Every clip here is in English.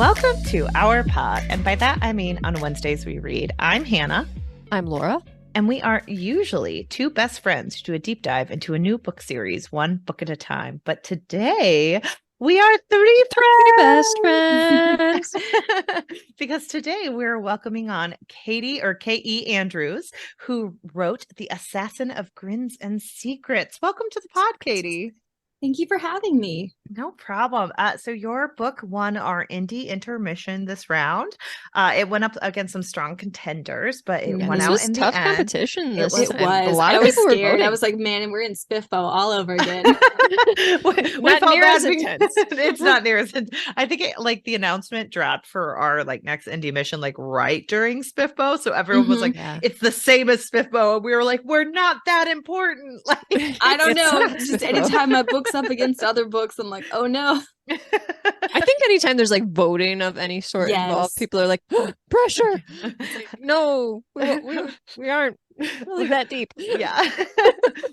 Welcome to our pod. And by that, I mean on Wednesdays we read. I'm Hannah. I'm Laura. And we are usually two best friends who do a deep dive into a new book series, one book at a time. But today we are three best friends. Because today we're welcoming on Katie, or K.E. Andrews, who wrote The Assassin of Grins and Secrets. Welcome to the pod, Katie. Thank you for having me. No problem. So your book won our Indie Intermission this round. It went up against some strong contenders, but it won out in the end. Tough competition. It was. I was scared. I was like, man, we're in Spiffo all over again. Not near as intense. It's not near as intense. I think the announcement dropped for our next Indie mission right during Spiffo, so everyone was like, it's the same as Spiffo, and we were like, we're not that important. I don't know. Just anytime my book's up against other books, I'm like, oh no. I think anytime there's voting of any sort involved, people are like, pressure. No, we aren't really that deep. Yeah.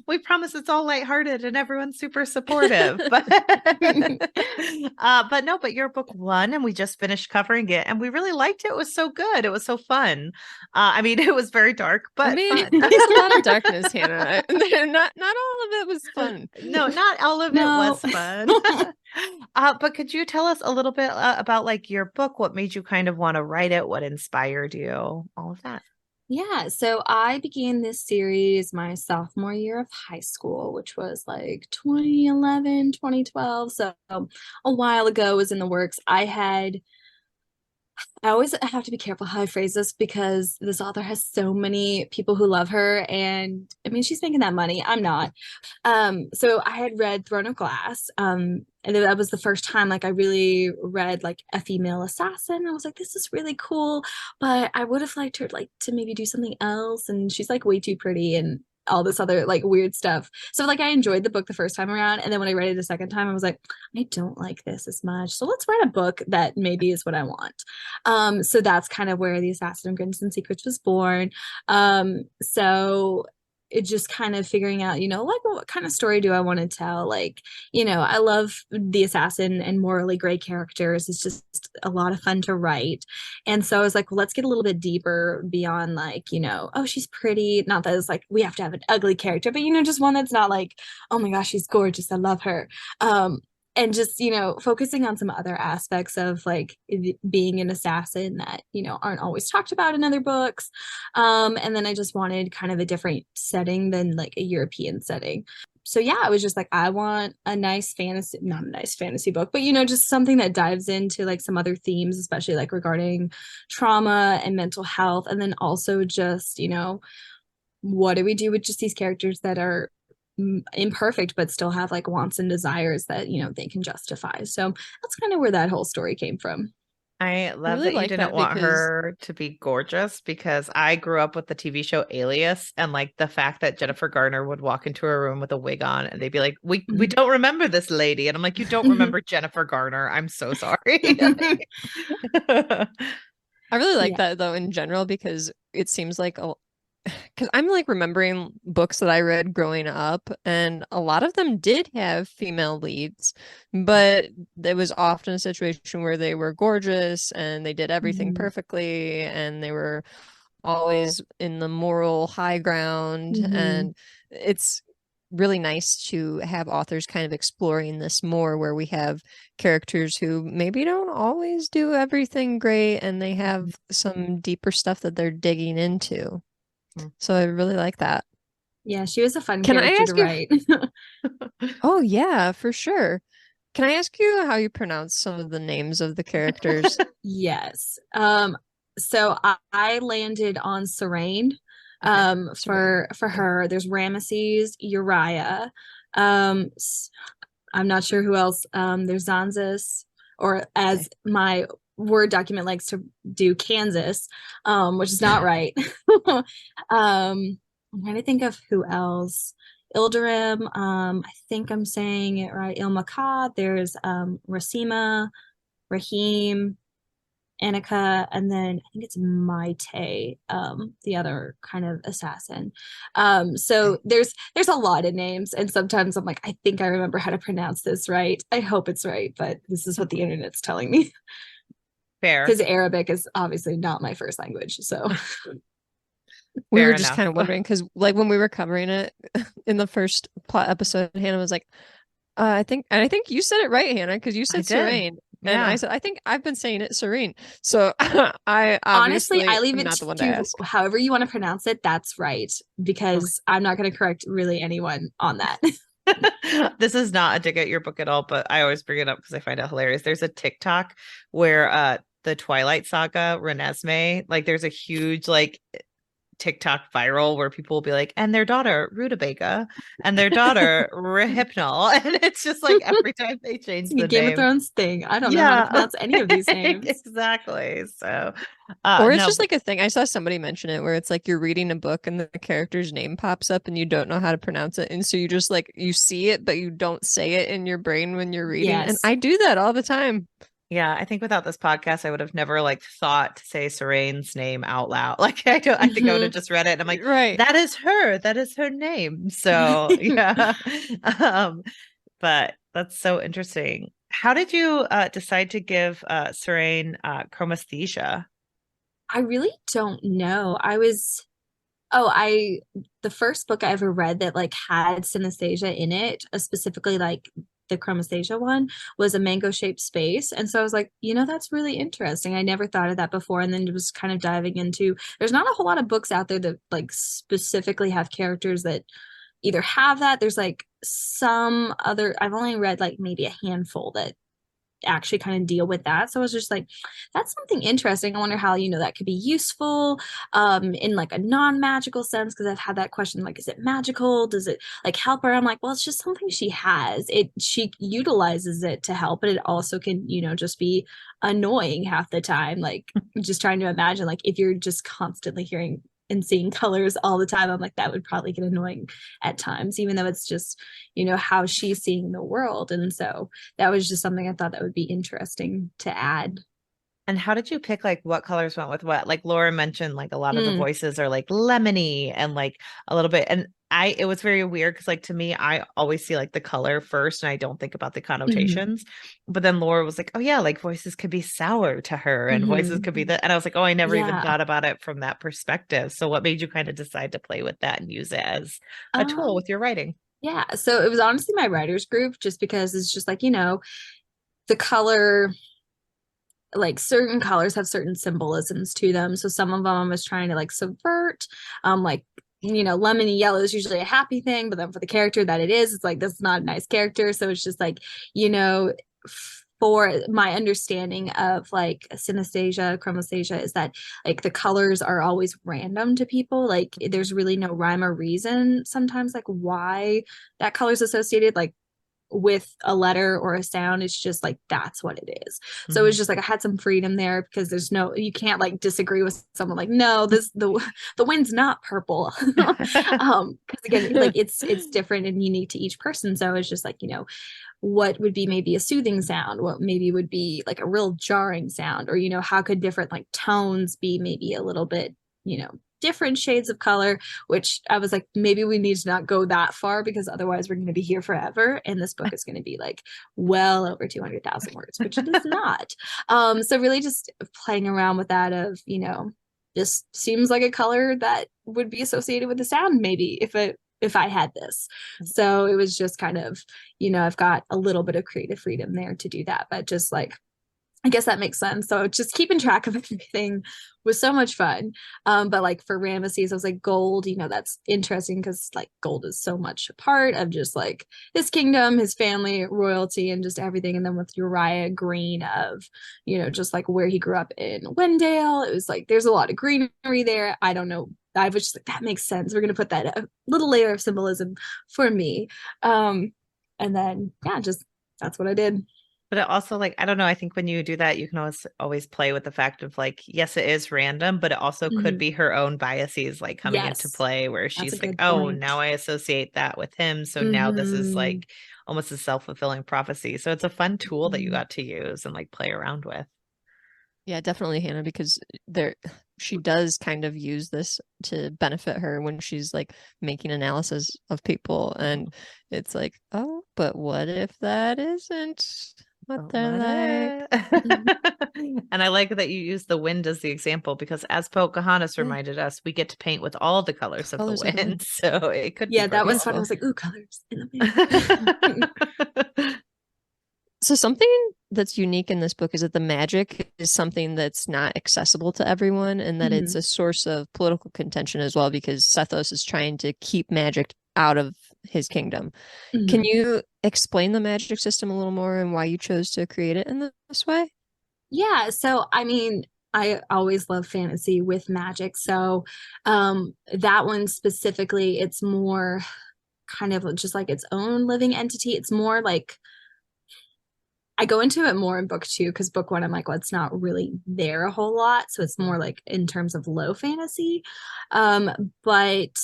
We promise it's all lighthearted and everyone's super supportive. But but your book won, and we just finished covering it, and we really liked it. It was so good. It was so fun. It was very dark, but fun. There's a lot of darkness, Hannah. Not all of it was fun. No, not all of it was fun. But could you tell us a little bit about your book? What made you kind of want to write it? What inspired you? All of that. Yeah, so I began this series my sophomore year of high school, which was 2011, 2012. So a while ago, was in the works. I always have to be careful how I phrase this because this author has so many people who love her, and she's making that money. I'm not. So I had read Throne of Glass, and that was the first time I really read a female assassin. I was like, this is really cool, but I would have liked her to maybe do something else, and she's way too pretty and all this other weird stuff. So I enjoyed the book the first time around, and then when I read it a second time, I was like, I don't like this as much, so let's write a book that maybe is what I want. So that's kind of where The Assassin of Grins and Secrets was born. So it just kind of figuring out, what kind of story do I want to tell? I love the assassin and morally gray characters. It's just a lot of fun to write. And so I was like, well, let's get a little bit deeper beyond oh, she's pretty. Not that it's we have to have an ugly character, but, just one that's not oh my gosh, she's gorgeous, I love her. And just, focusing on some other aspects of being an assassin that, aren't always talked about in other books. And then I just wanted kind of a different setting than a European setting. So yeah, I was just I want a nice fantasy, not a nice fantasy book, but, just something that dives into some other themes, especially regarding trauma and mental health. And then also just, what do we do with just these characters that are imperfect but still have wants and desires that they can justify. So that's kind of where that whole story came from. I love that you didn't want her to be gorgeous, because I grew up with the TV show Alias, and the fact that Jennifer Garner would walk into a room with a wig on and they'd be like, we don't remember this lady, and I'm like, you don't remember Jennifer Garner, I'm so sorry. I really like that though in general, because it seems because I'm remembering books that I read growing up, and a lot of them did have female leads, but there was often a situation where they were gorgeous and they did everything perfectly, and they were always in the moral high ground. And it's really nice to have authors kind of exploring this more, where we have characters who maybe don't always do everything great, and they have some deeper stuff that they're digging into. So I really like that. Yeah, she was a fun character to write. Oh yeah, for sure. Can I ask you how you pronounce some of the names of the characters? Yes. So I landed on Serene. For her, there's Ramesses, Uriah. I'm not sure who else. There's Zanzis, or as my Word document likes to do, Kansas, which is not right. I'm trying to think of who else. Ilderim, I think I'm saying it right. Ilmakad, there's Rasima, Rahim, Annika, and then I think it's Maite, the other kind of assassin. So there's a lot of names, and sometimes I'm like, I think I remember how to pronounce this right. I hope it's right, but this is what the internet's telling me. Fair. Because Arabic is obviously not my first language. So we were just kind of wondering, because like when we were covering it in the first plot episode, Hannah was like, I think you said it right, Hannah, because you said Serene. Yeah. And I said, I think I've been saying it Serene. So I honestly, I leave am it not the one to to ask. however you want to pronounce it. That's right, because I'm not going to correct really anyone on that. This is not a dig at your book at all, but I always bring it up because I find it hilarious. There's a TikTok where the Twilight Saga, Renesmee, like there's a huge like TikTok viral where people will be like, and their daughter Rutabaga and their daughter Rehypnol, and it's just like every time they change the Game name. of Thrones thing. I don't know how to pronounce any of these names. Exactly. So or it's just like a thing. I saw somebody mention it where it's like you're reading a book and the character's name pops up and you don't know how to pronounce it, and so you just like you see it but you don't say it in your brain when you're reading. Yes. And I do that all the time. Yeah, I think without this podcast, I would have never like thought to say Serene's name out loud. Like I think I would have just read it and I'm like, right, that is her name. So yeah. But that's so interesting. How did you decide to give Serene chromesthesia? I really don't know. The first book I ever read that like had synesthesia in it, specifically like the chromesthesia one, was A Mango Shaped Space. And so I was like, that's really interesting. I never thought of that before. And then was kind of diving into, there's not a whole lot of books out there that like specifically have characters that either have that. There's like some other, I've only read like maybe a handful that actually kind of deal with that. So I was just like, that's something interesting. I wonder how that could be useful in like a non-magical sense, because I've had that question, like, is it magical, does it like help her? I'm like, well, it's just something she has. She utilizes it to help, but it also can just be annoying half the time. Like just trying to imagine, like, if you're just constantly hearing and seeing colors all the time, I'm like, that would probably get annoying at times, even though it's just, how she's seeing the world. And so that was just something I thought that would be interesting to add. And how did you pick like what colors went with what? Like Laura mentioned, like a lot of the voices are like lemony and like a little bit. And it was very weird because like to me, I always see like the color first and I don't think about the connotations. But then Laura was like, oh yeah, like voices could be sour to her and voices could be that. And I was like, oh, I never even thought about it from that perspective. So what made you kind of decide to play with that and use it as a tool with your writing? Yeah. So it was honestly my writers group, just because it's just like, the color, like certain colors have certain symbolisms to them. So some of them I was trying to like subvert, like, lemony yellow is usually a happy thing, but then for the character that it is, it's like, that's not a nice character. So it's just like, for my understanding of like synesthesia, chromesthesia, is that like the colors are always random to people. Like there's really no rhyme or reason sometimes like why that color is associated like with a letter or a sound. It's just like, that's what it is. So it's just like I had some freedom there, because you can't like disagree with someone like, no, the wind's not purple. Because again, like it's different and unique to each person. So it's just like, what would be maybe a soothing sound, what maybe would be like a real jarring sound, or how could different like tones be maybe a little bit different shades of color, which I was like, maybe we need to not go that far, because otherwise we're going to be here forever and this book is going to be like well over 200,000 words, which it is not. So really just playing around with that of just seems like a color that would be associated with the sound, maybe if I had this. So it was just kind of, I've got a little bit of creative freedom there to do that, but just like, I guess that makes sense. So just keeping track of everything was so much fun. But like for Ramesses, I was like, gold, that's interesting because like gold is so much a part of just like his kingdom, his family, royalty, and just everything. And then with Uriah, green of, just like where he grew up in Wendale. It was like, there's a lot of greenery there. I don't know. I was just like, that makes sense. We're going to put that a little layer of symbolism for me. And then, yeah, just that's what I did. But it also like, I don't know, I think when you do that, you can always play with the fact of like, yes, it is random, but it also could be her own biases like coming into play where she's like, oh, now I associate that with him. So now this is like almost a self-fulfilling prophecy. So it's a fun tool that you got to use and like play around with. Yeah, definitely, Hannah, because she does kind of use this to benefit her when she's like making analysis of people. And it's like, oh, but what if that isn't what they're like. And I like that you use the wind as the example, because as Pocahontas reminded us, we get to paint with all the colors of the wind. So it could be that was fun. I was like, ooh, colors in the wind. So something that's unique in this book is that the magic is something that's not accessible to everyone, and that it's a source of political contention as well, because Sethos is trying to keep magic out of his kingdom. Can you explain the magic system a little more and why you chose to create it in this way? Yeah, so I mean, I always love fantasy with magic. So that one specifically, it's more kind of just like its own living entity. It's more like, I go into it more in book 2, because book 1, I'm like, well, it's not really there a whole lot. So it's more like in terms of low fantasy. But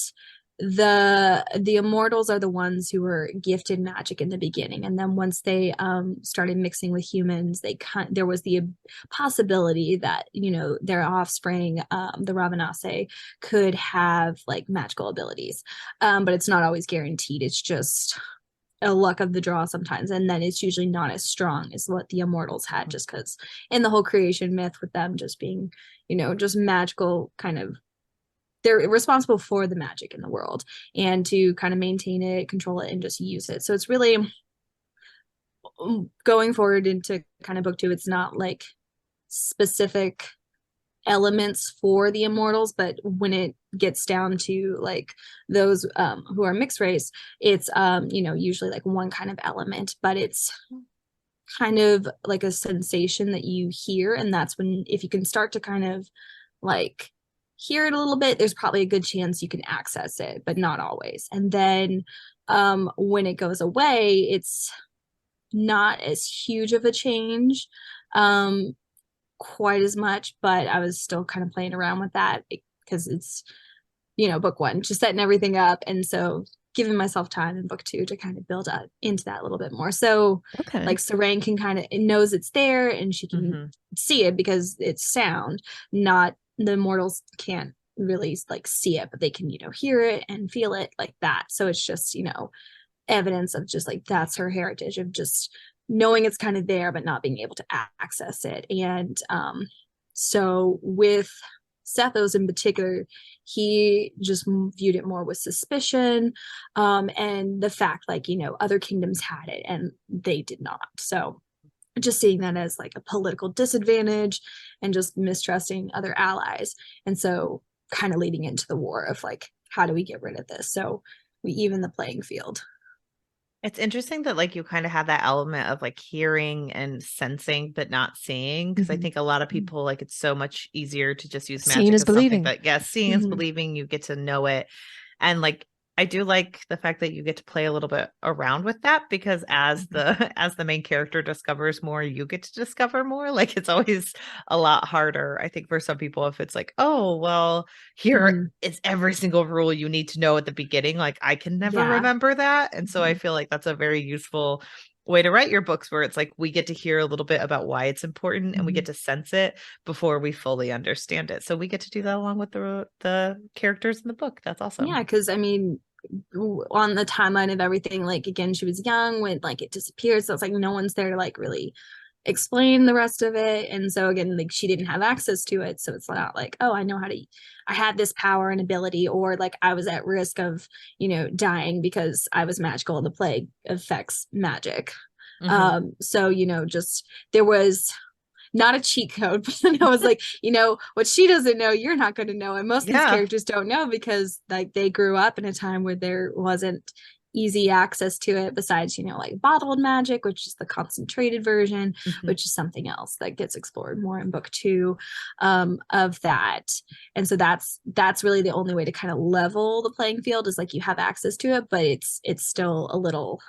the immortals are the ones who were gifted magic in the beginning, and then once they started mixing with humans, there was the possibility that, you know, their offspring, the Ravenaceae, could have like magical abilities, but it's not always guaranteed. It's just a luck of the draw sometimes, and then it's usually not as strong as what the immortals had, just because in the whole creation myth, with them just being, you know, just magical, kind of, they're responsible for the magic in the world and to kind of maintain it, control it, and just use it. So it's really, going forward into kind of book 2, it's not like specific elements for the immortals, but when it gets down to like those who are mixed race, it's you know, usually like one kind of element, but it's kind of like a sensation that you hear, and that's when, if you can start to kind of like hear it a little bit, there's probably a good chance you can access it, but not always. And then when it goes away, it's not as huge of a change, quite as much, but I was still kind of playing around with that because it's, you know, book 1, just setting everything up, and so giving myself time in book 2 to kind of build up into that a little bit more. So like Sarang can kind of, it knows it's there, and she can see it because it's sound. Not the mortals can't really like see it, but they can, you know, hear it and feel it like that. So it's just, you know, evidence of just like, that's her heritage of just knowing it's kind of there but not being able to access it. And so with Sethos in particular, he just viewed it more with suspicion, and the fact, like, you know, other kingdoms had it and they did not. So just seeing that as like a political disadvantage and just mistrusting other allies. And so kind of leading into the war of like, how do we get rid of this? So we even the playing field. It's interesting that like you kind of have that element of like hearing and sensing but not seeing, because I think a lot of people, like, it's so much easier to just use magic seeing as believing. That, yes, seeing is believing. You get to know it, and like I do like the fact that you get to play a little bit around with that, because as the main character discovers more, you get to discover more. Like, it's always a lot harder, I think, for some people, if it's like, oh, well, here is every single rule you need to know at the beginning. Like, I can never remember that. And so I feel like that's a very useful way to write your books, where it's like we get to hear a little bit about why it's important, and we get to sense it before we fully understand it. So we get to do that along with the characters in the book. That's awesome. Yeah, because I mean, on the timeline of everything, like, again, she was young when like it disappeared, so it's like no one's there to like really explain the rest of it. And so again, like, she didn't have access to it, so it's not like, oh, I had this power and ability, or like I was at risk of, you know, dying because I was magical and the plague affects magic. So, you know, just there was not a cheat code, but then I was like, you know, what she doesn't know, you're not going to know. And most of these characters don't know, because like they grew up in a time where there wasn't easy access to it, besides, you know, like bottled magic, which is the concentrated version, which is something else that gets explored more in book 2 of that. And so that's really the only way to kind of level the playing field, is like you have access to it, but it's still a little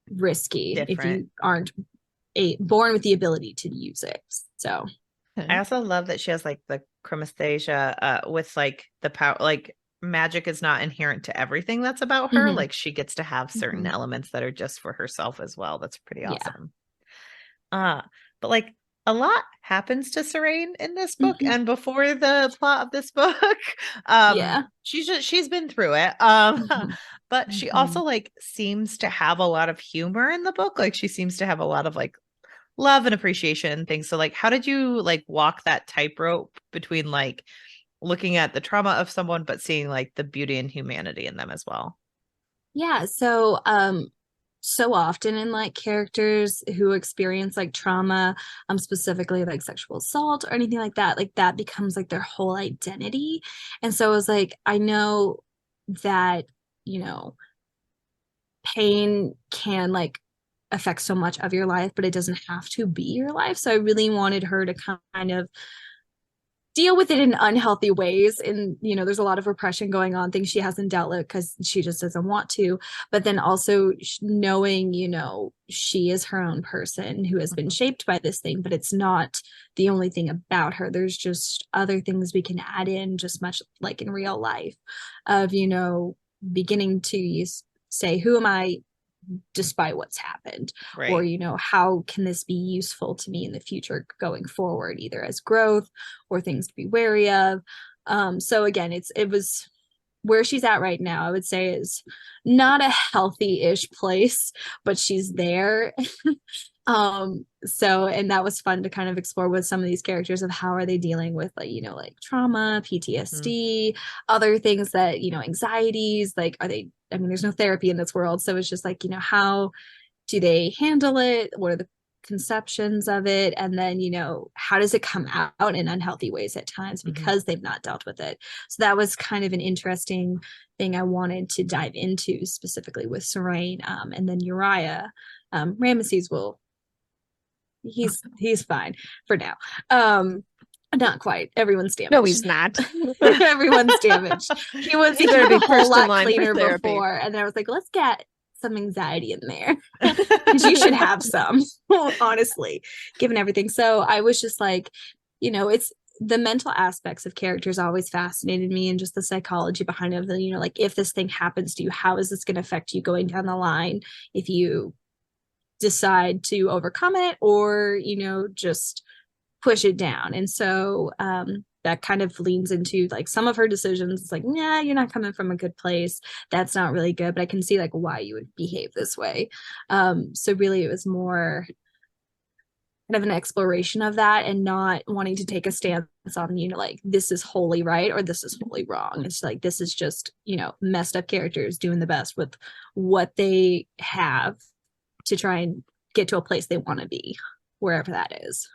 risky if you aren't born with the ability to use it. So I also love that she has like the chromesthesia with like the power, like magic is not inherent to everything that's about her. Like, she gets to have certain elements that are just for herself as well. That's pretty awesome. But like a lot happens to Sarang in this book, and before the plot of this book, she's been through it. But she also like seems to have a lot of humor in the book. Like, she seems to have a lot of like love and appreciation and things. So like, how did you like walk that tightrope between like looking at the trauma of someone, but seeing like the beauty and humanity in them as well? Yeah, so often in like characters who experience like trauma, specifically like sexual assault or anything like that becomes like their whole identity. And so it was like, I know that, you know, pain can like affect so much of your life, but it doesn't have to be your life. So I really wanted her to kind of deal with it in unhealthy ways. And, you know, there's a lot of repression going on, things she hasn't dealt with because she just doesn't want to. But then also knowing, you know, she is her own person who has been shaped by this thing, but it's not the only thing about her. There's just other things we can add in, just much like in real life, of, you know, beginning to say, who am I despite what's happened, Right. or, you know, how can this be useful to me in the future going forward, either as growth or things to be wary of. So again, it was where she's at right now, I would say, is not a healthy-ish place, but she's there. So, and that was fun to kind of explore with some of these characters of how are they dealing with, like, you know, like trauma, PTSD, other things that, you know, anxieties, like, are they, I mean, there's no therapy in this world. So it's just like, you know, how do they handle it? What are the conceptions of it? And then, you know, how does it come out in unhealthy ways at times because they've not dealt with it? So that was kind of an interesting thing I wanted to dive into, specifically with Serene. And then Uriah, Ramesses will, he's fine for now. Not quite. Everyone's damaged. No, he's not. Everyone's damaged. He was a whole lot cleaner before, and then I was like, let's get some anxiety in there, because you should have some, honestly, given everything. So I was just like, you know, it's the mental aspects of characters always fascinated me, and just the psychology behind it. You know, like, if this thing happens to you, how is this going to affect you going down the line if you decide to overcome it, or, you know, just push it down. And so that kind of leans into like some of her decisions. It's like, nah, you're not coming from a good place, that's not really good, but I can see like why you would behave this way. So really it was more kind of an exploration of that, and not wanting to take a stance on, you know, like, this is wholly right or this is wholly wrong. It's like, this is just, you know, messed up characters doing the best with what they have to try and get to a place they want to be, wherever that is.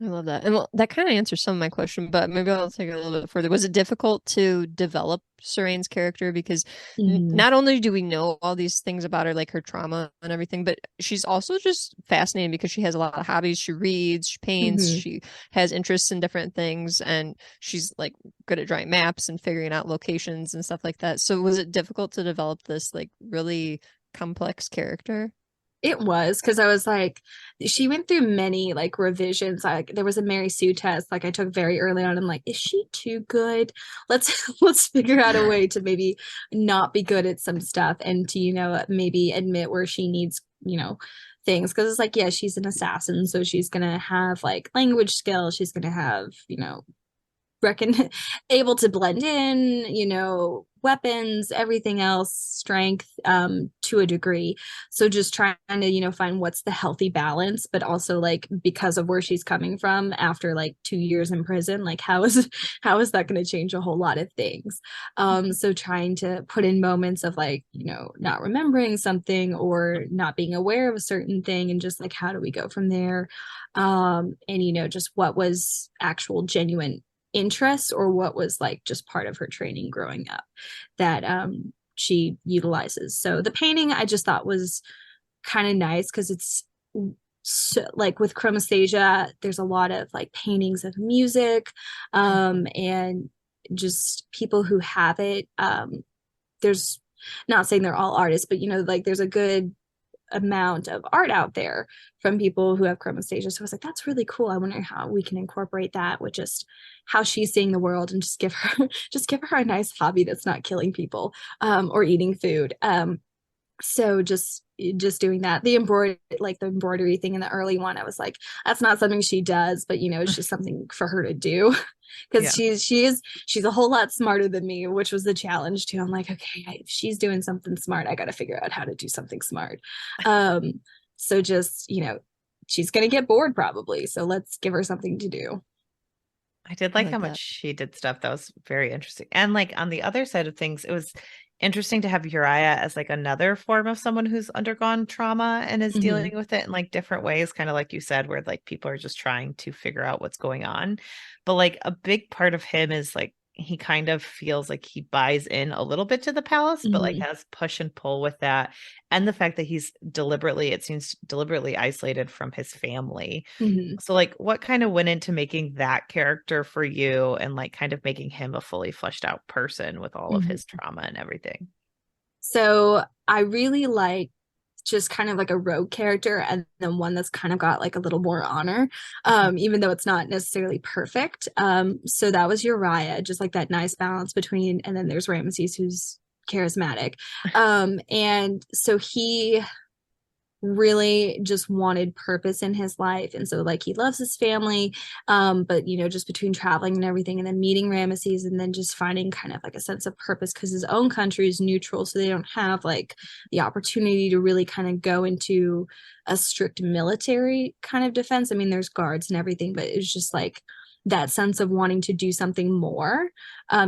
I love that. And well, that kind of answers some of my question, but maybe I'll take it a little bit further. Was it difficult to develop Serene's character? Because not only do we know all these things about her, like her trauma and everything, but she's also just fascinating because she has a lot of hobbies. She reads, she paints, she has interests in different things, and she's like good at drawing maps and figuring out locations and stuff like that. So was it difficult to develop this like really complex character? It was, because I was like, she went through many like revisions. Like, there was a Mary Sue test like I took very early on. I'm like, is she too good? Let's figure out a way to maybe not be good at some stuff, and to, you know, maybe admit where she needs, you know, things. Because it's like, yeah, she's an assassin, so she's gonna have like language skills, she's gonna have, you know, able to blend in, you know, weapons, everything else, strength, to a degree. So just trying to, you know, find what's the healthy balance, but also like, because of where she's coming from after like 2 years in prison, like how is that going to change a whole lot of things? So trying to put in moments of like, you know, not remembering something or not being aware of a certain thing, and just like, how do we go from there? And, you know, just what was actual genuine interest, or what was like just part of her training growing up that she utilizes. So the painting I just thought was kind of nice, because it's so, like with Chromastasia, there's a lot of like paintings of music, and just people who have it. There's, not saying they're all artists, but, you know, like, there's a good amount of art out there from people who have chromastasia. So I was like, that's really cool. I wonder how we can incorporate that with just how she's seeing the world, and just give her a nice hobby that's not killing people, or eating food. So just doing that. The embroidery thing in the early one, I was like, that's not something she does, but, you know, it's just something for her to do, because she's a whole lot smarter than me, which was the challenge too. I'm like, okay, if she's doing something smart, I got to figure out how to do something smart. So just, you know, she's going to get bored probably. So let's give her something to do. I did like how much she did stuff that was very interesting. And like on the other side of things, it was interesting to have Uriah as like another form of someone who's undergone trauma and is dealing with it in like different ways, kind of like you said, where like people are just trying to figure out what's going on. But like a big part of him is like he kind of feels like he buys in a little bit to the palace, but like has push and pull with that. And the fact that he's it seems deliberately isolated from his family. So like what kind of went into making that character for you and like kind of making him a fully fleshed out person with all of his trauma and everything? So I really like just kind of like a rogue character, and then one that's kind of got like a little more honor, even though it's not necessarily perfect. So that was Uriah, just like that nice balance between, and then there's Ramesses, who's charismatic. And so he really just wanted purpose in his life, and so like he loves his family, but you know, just between traveling and everything, and then meeting Ramesses, and then just finding kind of like a sense of purpose because his own country is neutral, so they don't have like the opportunity to really kind of go into a strict military kind of defense. I mean, there's guards and everything, but it's just like that sense of wanting to do something more,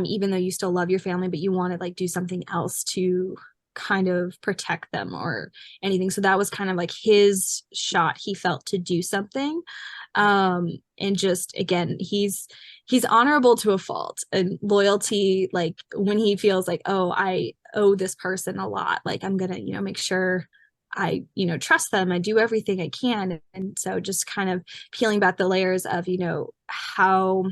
even though you still love your family, but you want to like do something else to kind of protect them or anything. So that was kind of like his shot, he felt, to do something. And just again, he's honorable to a fault, and loyalty, like when he feels like, oh, I owe this person a lot, like I'm gonna, you know, make sure I, you know, trust them, I do everything I can. And so just kind of peeling back the layers of, you know, how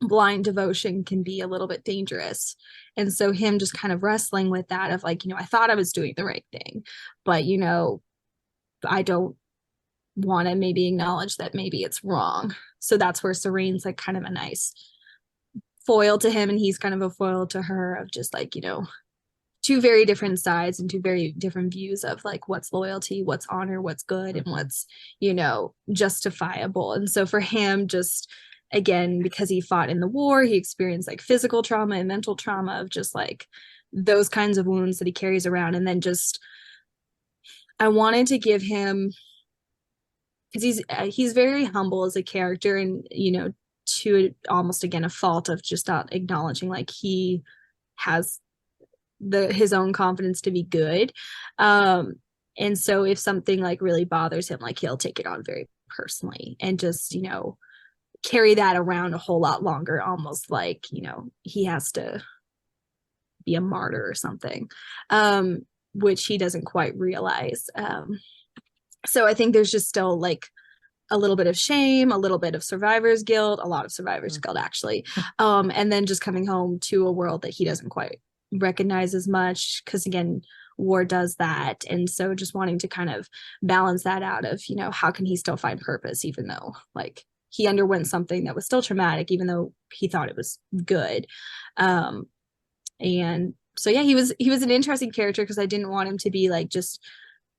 blind devotion can be a little bit dangerous. And so him just kind of wrestling with that of like, you know, I thought I was doing the right thing, but you know, I don't want to maybe acknowledge that maybe it's wrong. So that's where Serene's like kind of a nice foil to him, and he's kind of a foil to her, of just like, you know, two very different sides and two very different views of like what's loyalty, what's honor, what's good, and what's, you know, justifiable. And so for him, just again, because he fought in the war, he experienced like physical trauma and mental trauma of just like those kinds of wounds that he carries around. And then just, I wanted to give him, because he's very humble as a character, and you know, to almost again a fault of just not acknowledging like he has his own confidence to be good. And so if something like really bothers him, like he'll take it on very personally and just, you know, carry that around a whole lot longer, almost like, you know, he has to be a martyr or something, which he doesn't quite realize. So I think there's just still like a little bit of shame, a little bit of survivor's guilt, a lot of survivor's guilt actually, and then just coming home to a world that he doesn't quite recognize as much, because again, war does that. And so just wanting to kind of balance that out of, you know, how can he still find purpose even though like he underwent something that was still traumatic, even though he thought it was good. And so yeah, he was an interesting character, because I didn't want him to be like just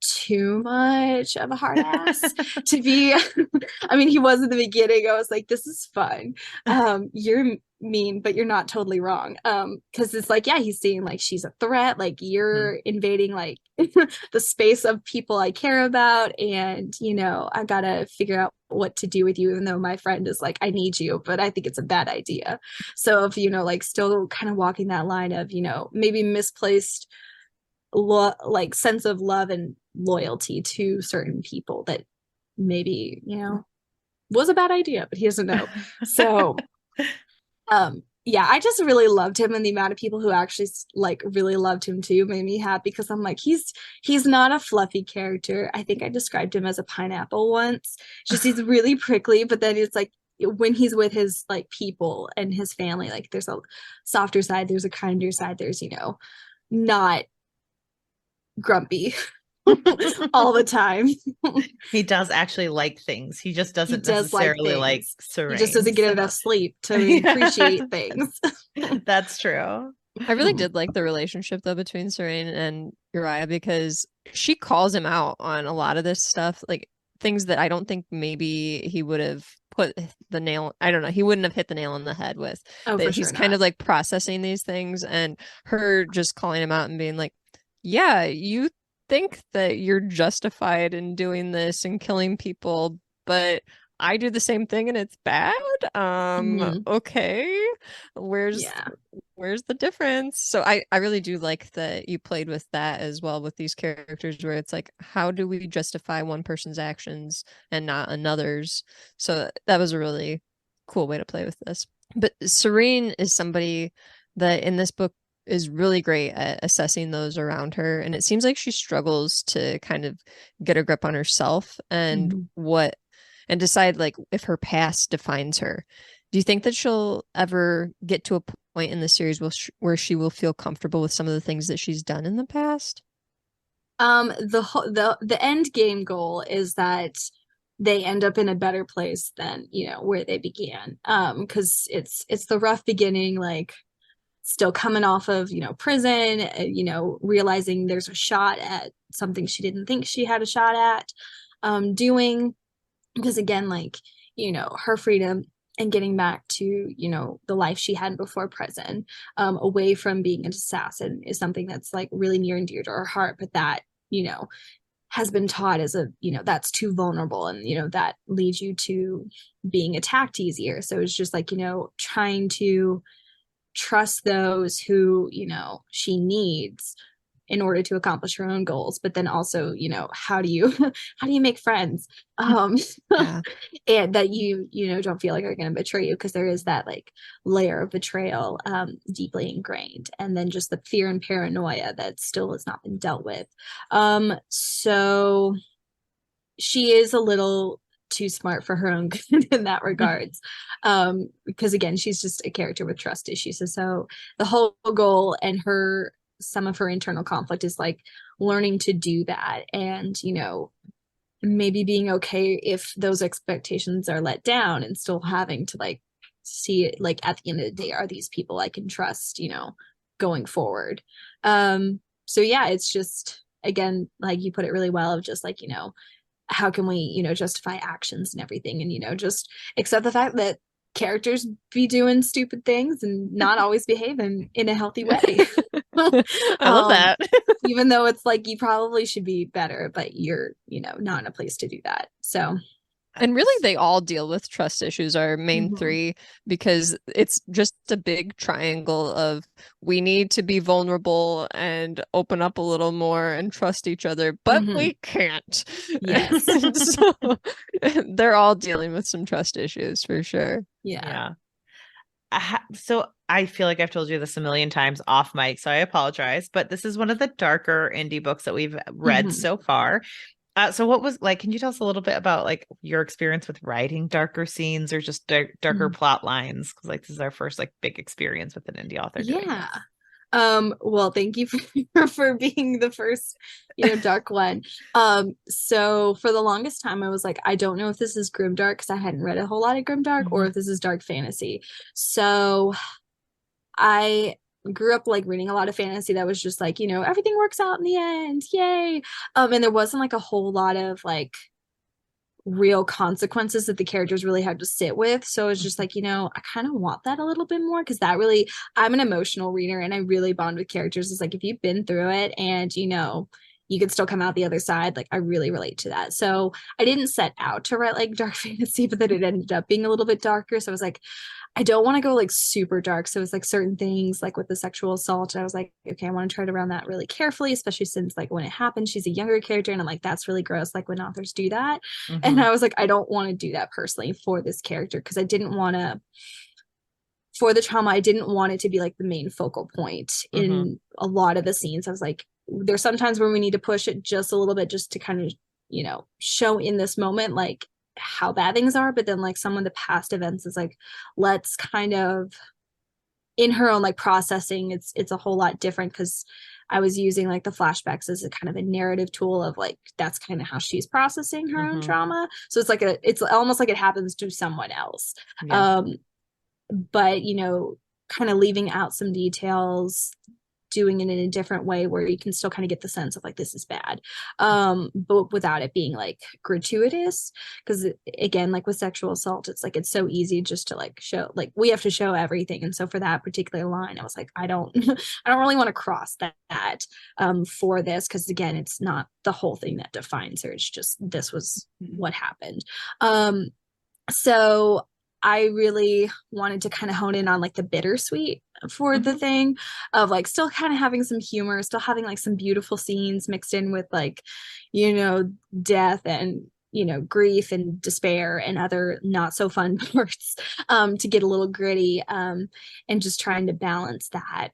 too much of a hard ass to be. I mean, he was in the beginning. I was like, this is fun. You're mean, but you're not totally wrong. Because it's like, yeah, he's seeing like she's a threat, like you're invading like the space of people I care about, and you know, I gotta figure out what to do with you, even though my friend is like, I need you, but I think it's a bad idea. So if, you know, like still kind of walking that line of, you know, maybe misplaced like sense of love and loyalty to certain people that maybe, you know, was a bad idea, but he doesn't know. So yeah, I just really loved him, and the amount of people who actually like really loved him too made me happy, because I'm like, he's not a fluffy character. I think I described him as a pineapple once. Just he's really prickly, but then it's like when he's with his like people and his family, like there's a softer side, there's a kinder side, there's, you know, not grumpy all the time. He does actually like things. He just doesn't necessarily like Serene. He just doesn't get enough sleep to appreciate things. That's true. I really did like the relationship though between Serene and Uriah, because she calls him out on a lot of this stuff, like things that I don't think maybe he would have put the nail, I don't know, he wouldn't have hit the nail on the head with. That he's kind of like processing these things, and her just calling him out and being like, yeah, you think that you're justified in doing this and killing people, but I do the same thing and it's bad. Okay. Where's Yeah. where's the difference? So I really do like that you played with that as well with these characters where it's like, how do we justify one person's actions and not another's? So that was a really cool way to play with this. But Serene is somebody that in this book is really great at assessing those around her. And it seems like she struggles to kind of get a grip on herself and and decide like if her past defines her. Do you think that she'll ever get to a point in the series where she will feel comfortable with some of the things that she's done in the past? The end game goal is that they end up in a better place than, where they began. Because it's the rough beginning, like still coming off of, prison, realizing there's a shot at something she didn't think she had a shot at doing. Because again, like, her freedom and getting back to, the life she had before prison, away from being an assassin is something that's like really near and dear to her heart. But that, has been taught as that's too vulnerable and, that leads you to being attacked easier. So it's just like, trying to trust those who, she needs in order to accomplish her own goals, but then also, how do you make friends and that you don't feel like are going to betray you, because there is that like layer of betrayal deeply ingrained, and then just the fear and paranoia that still has not been dealt with. So she is a little too smart for her own good in that regards, because again, she's just a character with trust issues. So the whole goal and some of her internal conflict is like learning to do that, and maybe being okay if those expectations are let down, and still having to like see it like at the end of the day, are these people I can trust going forward. So yeah, it's just, again, like you put it really well, of just like how can we justify actions and everything, and just accept the fact that characters be doing stupid things and not always behave in a healthy way. I love that. Even though it's like you probably should be better, but you're not in a place to do that. So, and really they all deal with trust issues, our main three, because it's just a big triangle of we need to be vulnerable and open up a little more and trust each other, but we can't. Yes. So they're all dealing with some trust issues for sure. Yeah. So I feel like I've told you this a million times off mic, so I apologize, but this is one of the darker indie books that we've read so far. So what was like, can you tell us a little bit about like your experience with writing darker scenes or just darker plot lines? Because like this is our first like big experience with an indie author. Yeah. Well, thank you for being the first, dark one. So for the longest time I was like, I don't know if this is grimdark, because I hadn't read a whole lot of grimdark, or if this is dark fantasy. So I grew up like reading a lot of fantasy that was just like, everything works out in the end, yay. And there wasn't like a whole lot of like real consequences that the characters really had to sit with. So it's just like, I kind of want that a little bit more, because that really, I'm an emotional reader and I really bond with characters. It's like, if you've been through it and you can still come out the other side, like I really relate to that. So I didn't set out to write like dark fantasy, but then it ended up being a little bit darker. So I was like, I don't want to go like super dark. So it's like certain things like with the sexual assault, I was like, okay, I want to try to run that really carefully, especially since like when it happened, she's a younger character. And I'm like, that's really gross, like when authors do that. And I was like, I don't want to do that personally for this character, because I didn't want to, for the trauma, I didn't want it to be like the main focal point in a lot of the scenes. I was like, there's sometimes where we need to push it just a little bit, just to kind of, show in this moment, like how bad things are, but then like some of the past events is like, let's kind of, in her own like processing, it's a whole lot different, because I was using like the flashbacks as a kind of a narrative tool of like, that's kind of how she's processing her own trauma. So it's like it's almost like it happens to someone else. But kind of leaving out some details doing it in a different way where you can still kind of get the sense of like, this is bad, but without it being like gratuitous. Because again, like with sexual assault, it's like, it's so easy just to like show, like we have to show everything. And so for that particular line, I was like, I don't really want to cross that for this, because again, it's not the whole thing that defines her. It's just, this was what happened. So I really wanted to kind of hone in on like the bittersweet for the thing of like still kind of having some humor, still having like some beautiful scenes mixed in with like, you know, death and, you know, grief and despair and other not so fun parts, to get a little gritty, and just trying to balance that.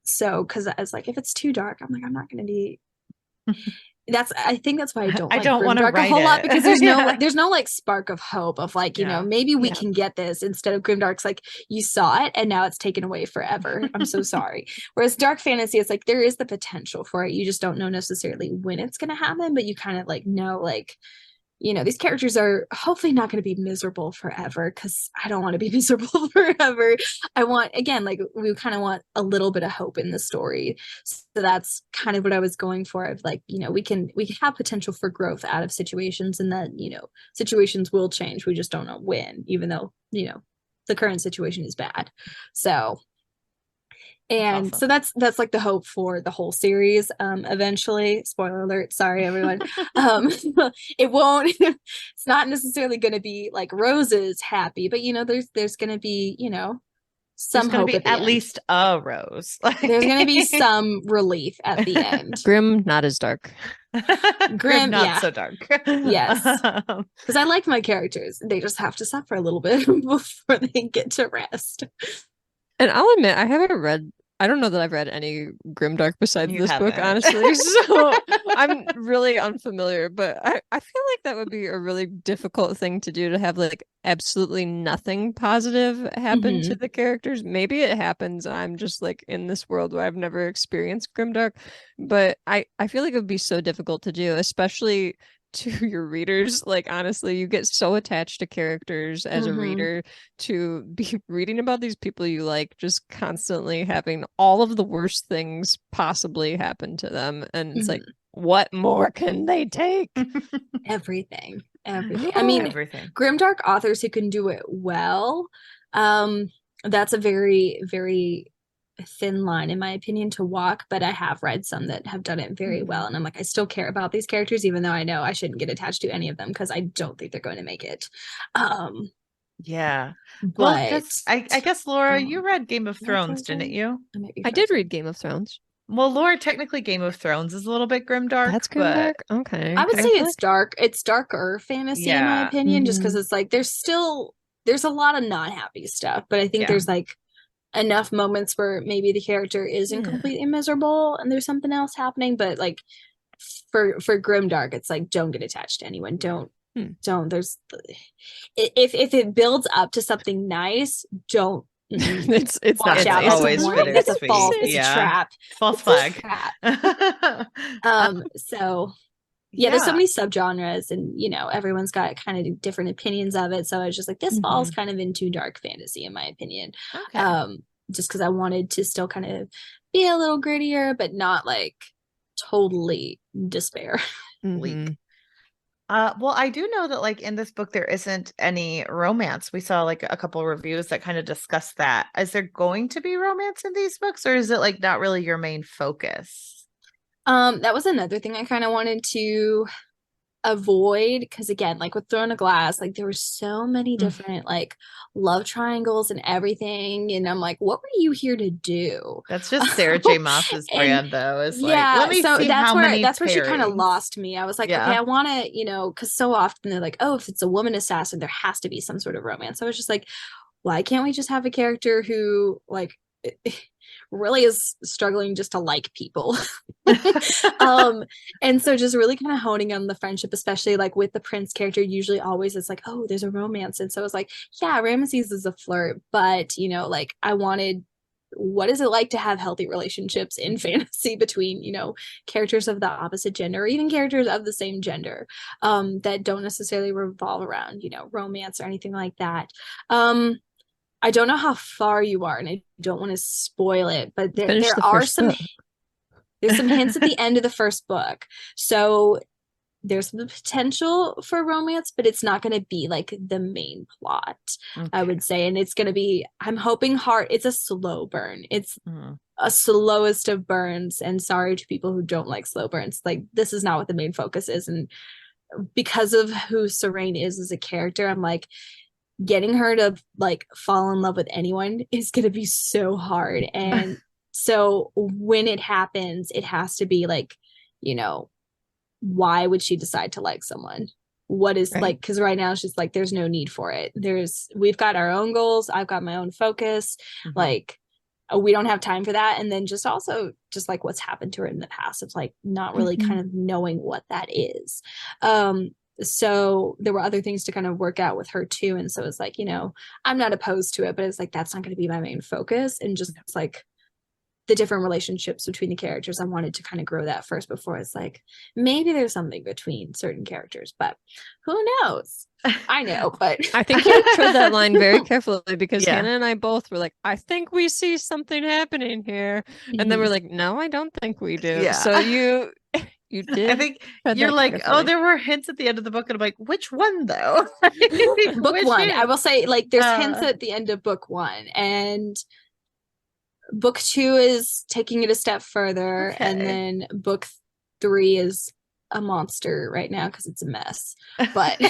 So, because I was like, if it's too dark, I'm like, I'm not going to be. I think that's why I don't want to write a whole lot, because there's no like spark of hope of like, you know, maybe we can get this instead of grimdark's like you saw it and now it's taken away forever. I'm so sorry. Whereas dark fantasy, it's like there is the potential for it. You just don't know necessarily when it's going to happen, but you kind of like know, like, you know, these characters are hopefully not going to be miserable forever, because I don't want to be miserable forever. I want, again, like we kind of want a little bit of hope in the story. So that's kind of what I was going for, of like, you know, we can have potential for growth out of situations, and that, you know, situations will change. We just don't know when, even though, you know, the current situation is bad. So and awesome. So that's like the hope for the whole series. Eventually, spoiler alert, sorry everyone. It won't, it's not necessarily going to be like roses happy, but you know, there's going to be, you know, some hope at least a rose. There's going to be some relief at the end. Grim, not as dark. Grim, not so dark. Yes, because I like my characters. They just have to suffer a little bit before they get to rest. And I'll admit, I don't know that I've read any grimdark besides this book, honestly. So I'm really unfamiliar, but I feel like that would be a really difficult thing to do, to have like absolutely nothing positive happen to the characters. Maybe it happens. I'm just like in this world where I've never experienced grimdark, but I feel like it would be so difficult to do, especially to your readers. Like, honestly, you get so attached to characters as a reader, to be reading about these people you like just constantly having all of the worst things possibly happen to them, and it's like, what more can they take? Everything. I mean, grimdark authors who can do it well, that's a very, very thin line in my opinion to walk, but I have read some that have done it very well, and I'm like, I still care about these characters even though I know I shouldn't get attached to any of them, because I don't think they're going to make it. Yeah, but well, I guess Laura, you read Game of Thrones, didn't you? I did read Game of Thrones. Well, Laura, technically Game of Thrones is a little bit grimdark. That's grimdark. Okay, I would say it's dark. It's darker fantasy in my opinion, just because it's like there's a lot of not happy stuff, but I think there's like enough moments where maybe the character isn't completely miserable and there's something else happening. But like for grimdark, it's like, don't get attached to anyone. Don't there's if it builds up to something nice, don't it's watch not out. It's always it's a trap. False flag. So there's so many subgenres, and you know, everyone's got kind of different opinions of it. So I was just like, this falls kind of into dark fantasy in my opinion. Just because I wanted to still kind of be a little grittier, but not like totally despair. Bleak. Well, I do know that like in this book there isn't any romance. We saw like a couple reviews that kind of discuss that. Is there going to be romance in these books, or is it like not really your main focus? That was another thing I kind of wanted to avoid, because again, like with Throne of Glass, like there were so many different like love triangles and everything, and I'm like, what were you here to do? That's just Sarah J. Maas's brand though, is like, let me see that's how where many that's where she kind of lost me. I was like, okay, I want to, you know, because so often they're like, oh, if it's a woman assassin, there has to be some sort of romance. So I was just like, why can't we just have a character who like really is struggling just to like people? And so just really kind of honing on the friendship, especially like with the prince character, usually always it's like, oh, there's a romance. And so it's like, yeah, Ramesses is a flirt, but you know, like I wanted, what is it like to have healthy relationships in fantasy between, you know, characters of the opposite gender, or even characters of the same gender, that don't necessarily revolve around, you know, romance or anything like that. I don't know how far you are, and I don't want to spoil it, but there the are first book. There's some hints at the end of the first book. So there's the potential for romance, but it's not going to be like the main plot, I would say. And it's going to be, I'm hoping it's a slow burn. It's a slowest of burns. And sorry to people who don't like slow burns. Like, this is not what the main focus is. And because of who Serene is as a character, I'm like, getting her to like fall in love with anyone is going to be so hard. And so when it happens, it has to be like, you know, why would she decide to like someone? What is like, because right now she's like, there's no need for it. We've got our own goals. I've got my own focus. Like, we don't have time for that. And then just like what's happened to her in the past. It's like not really kind of knowing what that is. So there were other things to kind of work out with her too. And so it's like, you know, I'm not opposed to it, but it's like, that's not going to be my main focus. And just like the different relationships between the characters, I wanted to kind of grow that first before it's like, maybe there's something between certain characters, but who knows? I know, but I think you tread that line very carefully, because Hannah and I both were like, I think we see something happening here. And then we're like, no, I don't think we do. Yeah. So you did. I think you're like, carefully. Oh, there were hints at the end of the book. And I'm like, which one though? Book one. I will say, like, there's hints at the end of book one. And book two is taking it a step further. Okay. And then book three is a monster right now because it's a mess. But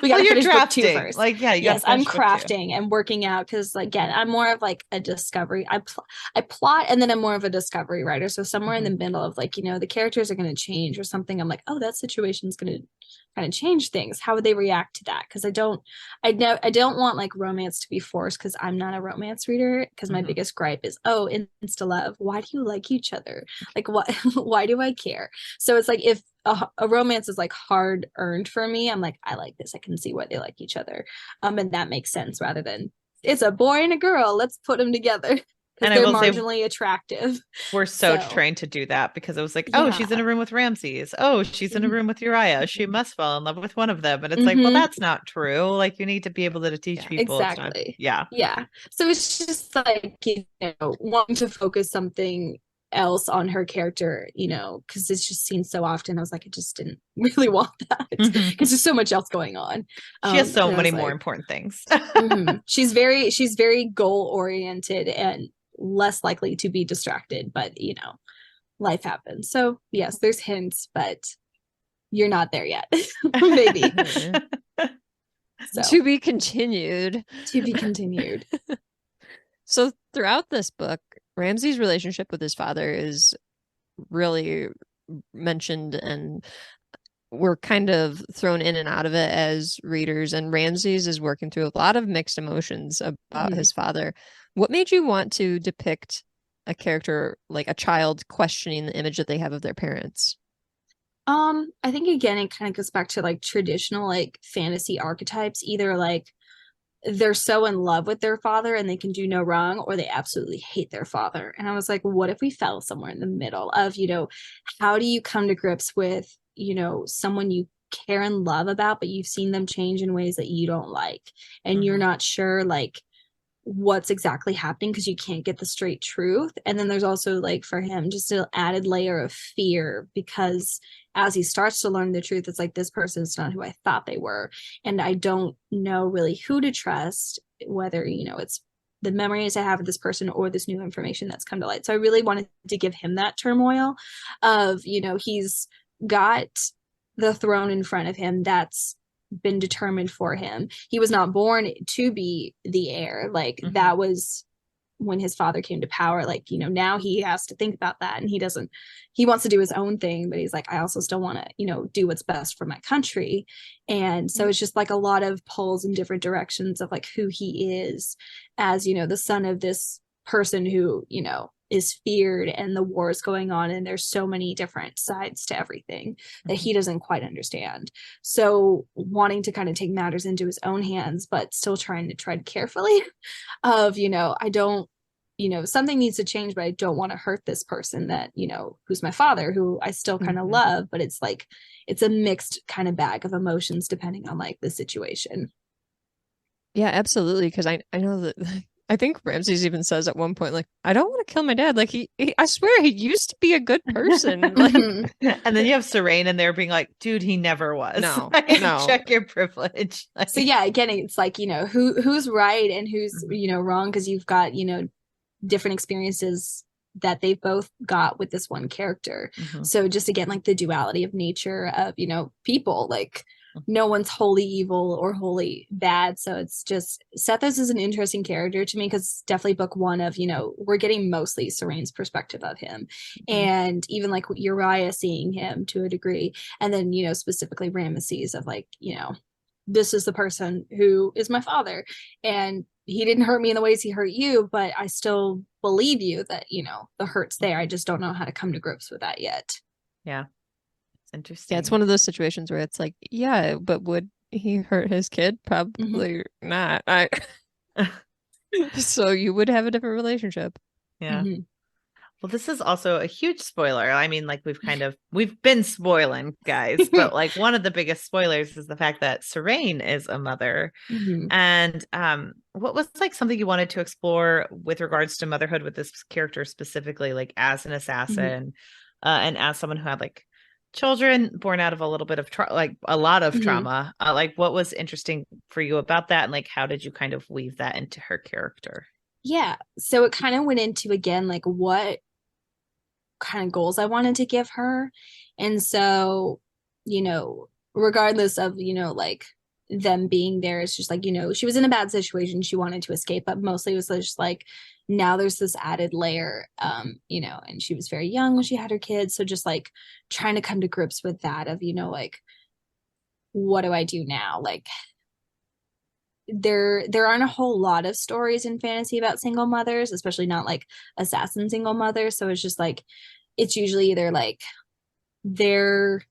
we got to finish book two first. Like, yeah, yes, I'm crafting and working out because, again, I'm more of like a discovery. I plot, and then I'm more of a discovery writer. So somewhere in the middle of like, you know, the characters are going to change or something. I'm like, oh, that situation's going to kind of change things. How would they react to that? Because I don't want like romance to be forced, because I'm not a romance reader. Because my biggest gripe is, oh, insta love. Why do you like each other? Like, what? Why do I care? So it's like, if a romance is like hard earned for me, I'm like, I like this. I can see why they like each other. And that makes sense, rather than it's a boy and a girl, let's put them together. And they're marginally attractive. We're so trained to do that, because it was like, oh, she's in a room with Ramses. Oh, she's in a room with Uriah. She must fall in love with one of them. And it's like, well, that's not true. Like, you need to be able to teach people. Exactly. Yeah. So it's just like, you know, wanting to focus something else on her character, you know, because it's just seen so often. I was like, I just didn't really want that, because there's so much else going on. She has so many more important things. She's very goal oriented and less likely to be distracted, but you know, life happens. So yes, there's hints, but you're not there yet. Maybe. So, to be continued. So throughout this book, Ramsay's relationship with his father is really mentioned, and we're kind of thrown in and out of it as readers, and Ramsay's is working through a lot of mixed emotions about his father. What made you want to depict a character, like a child questioning the image that they have of their parents? I think, again, it kind of goes back to like traditional like fantasy archetypes. Either like they're so in love with their father and they can do no wrong, or they absolutely hate their father. And I was like, what if we fell somewhere in the middle of, you know, how do you come to grips with, you know, someone you care and love about, but you've seen them change in ways that you don't like, and you're not sure like what's exactly happening because you can't get the straight truth. And then there's also like for him just an added layer of fear, because as he starts to learn the truth, it's like, this person's not who I thought they were, and I don't know really who to trust, whether, you know, it's the memories I have of this person or this new information that's come to light. So I really wanted to give him that turmoil of, you know, he's got the throne in front of him that's been determined for him. He was not born to be the heir. Like that was when his father came to power. Like, you know, now he has to think about that, and he wants to do his own thing, but he's like, I also still want to, you know, do what's best for my country. And so it's just like a lot of pulls in different directions of like who he is as, you know, the son of this person who, you know, is feared, and the war is going on, and there's so many different sides to everything that he doesn't quite understand. So wanting to kind of take matters into his own hands, but still trying to tread carefully of, you know, I don't, you know, something needs to change, but I don't want to hurt this person that, you know, who's my father, who I still kind of love, but it's like, it's a mixed kind of bag of emotions depending on like the situation. Yeah, absolutely. Because I know that I think Ramses even says at one point, like, I don't want to kill my dad. Like I swear he used to be a good person. Like, and then you have Serene in there being like, dude, he never was. No, like, no. Check your privilege. Like, so yeah, again, it's like, who's right and who's, wrong, because you've got, different experiences that they both got with this one character. So just again, like the duality of nature of, people, like no one's wholly evil or wholly bad. So it's just, Sethos is an interesting character to me because it's definitely book one of, we're getting mostly Serene's perspective of him. And even like Uriah seeing him to a degree. And then, specifically Ramesses of like, this is the person who is my father. And he didn't hurt me in the ways he hurt you, but I still believe you that, the hurt's there. I just don't know how to come to grips with that yet. Yeah. It's interesting. Yeah, it's one of those situations where it's like, yeah, but would he hurt his kid? Probably not. So you would have a different relationship. Yeah. Well, this is also a huge spoiler. I mean, like we've been spoiling, guys, but like one of the biggest spoilers is the fact that Serene is a mother. And what was like something you wanted to explore with regards to motherhood with this character specifically, like as an assassin, and as someone who had like children born out of a little bit of a lot of trauma? Like what was interesting for you about that, and like how did you kind of weave that into her character? Yeah, so it kind of went into, again, like what kind of goals I wanted to give her. And so, regardless of, like them being there, it's just like, she was in a bad situation. She wanted to escape, but mostly it was just like, now there's this added layer, and she was very young when she had her kids. So just like trying to come to grips with that of, like, what do I do now? Like, there aren't a whole lot of stories in fantasy about single mothers, especially not like assassin single mothers. So it's just like, it's usually either like they're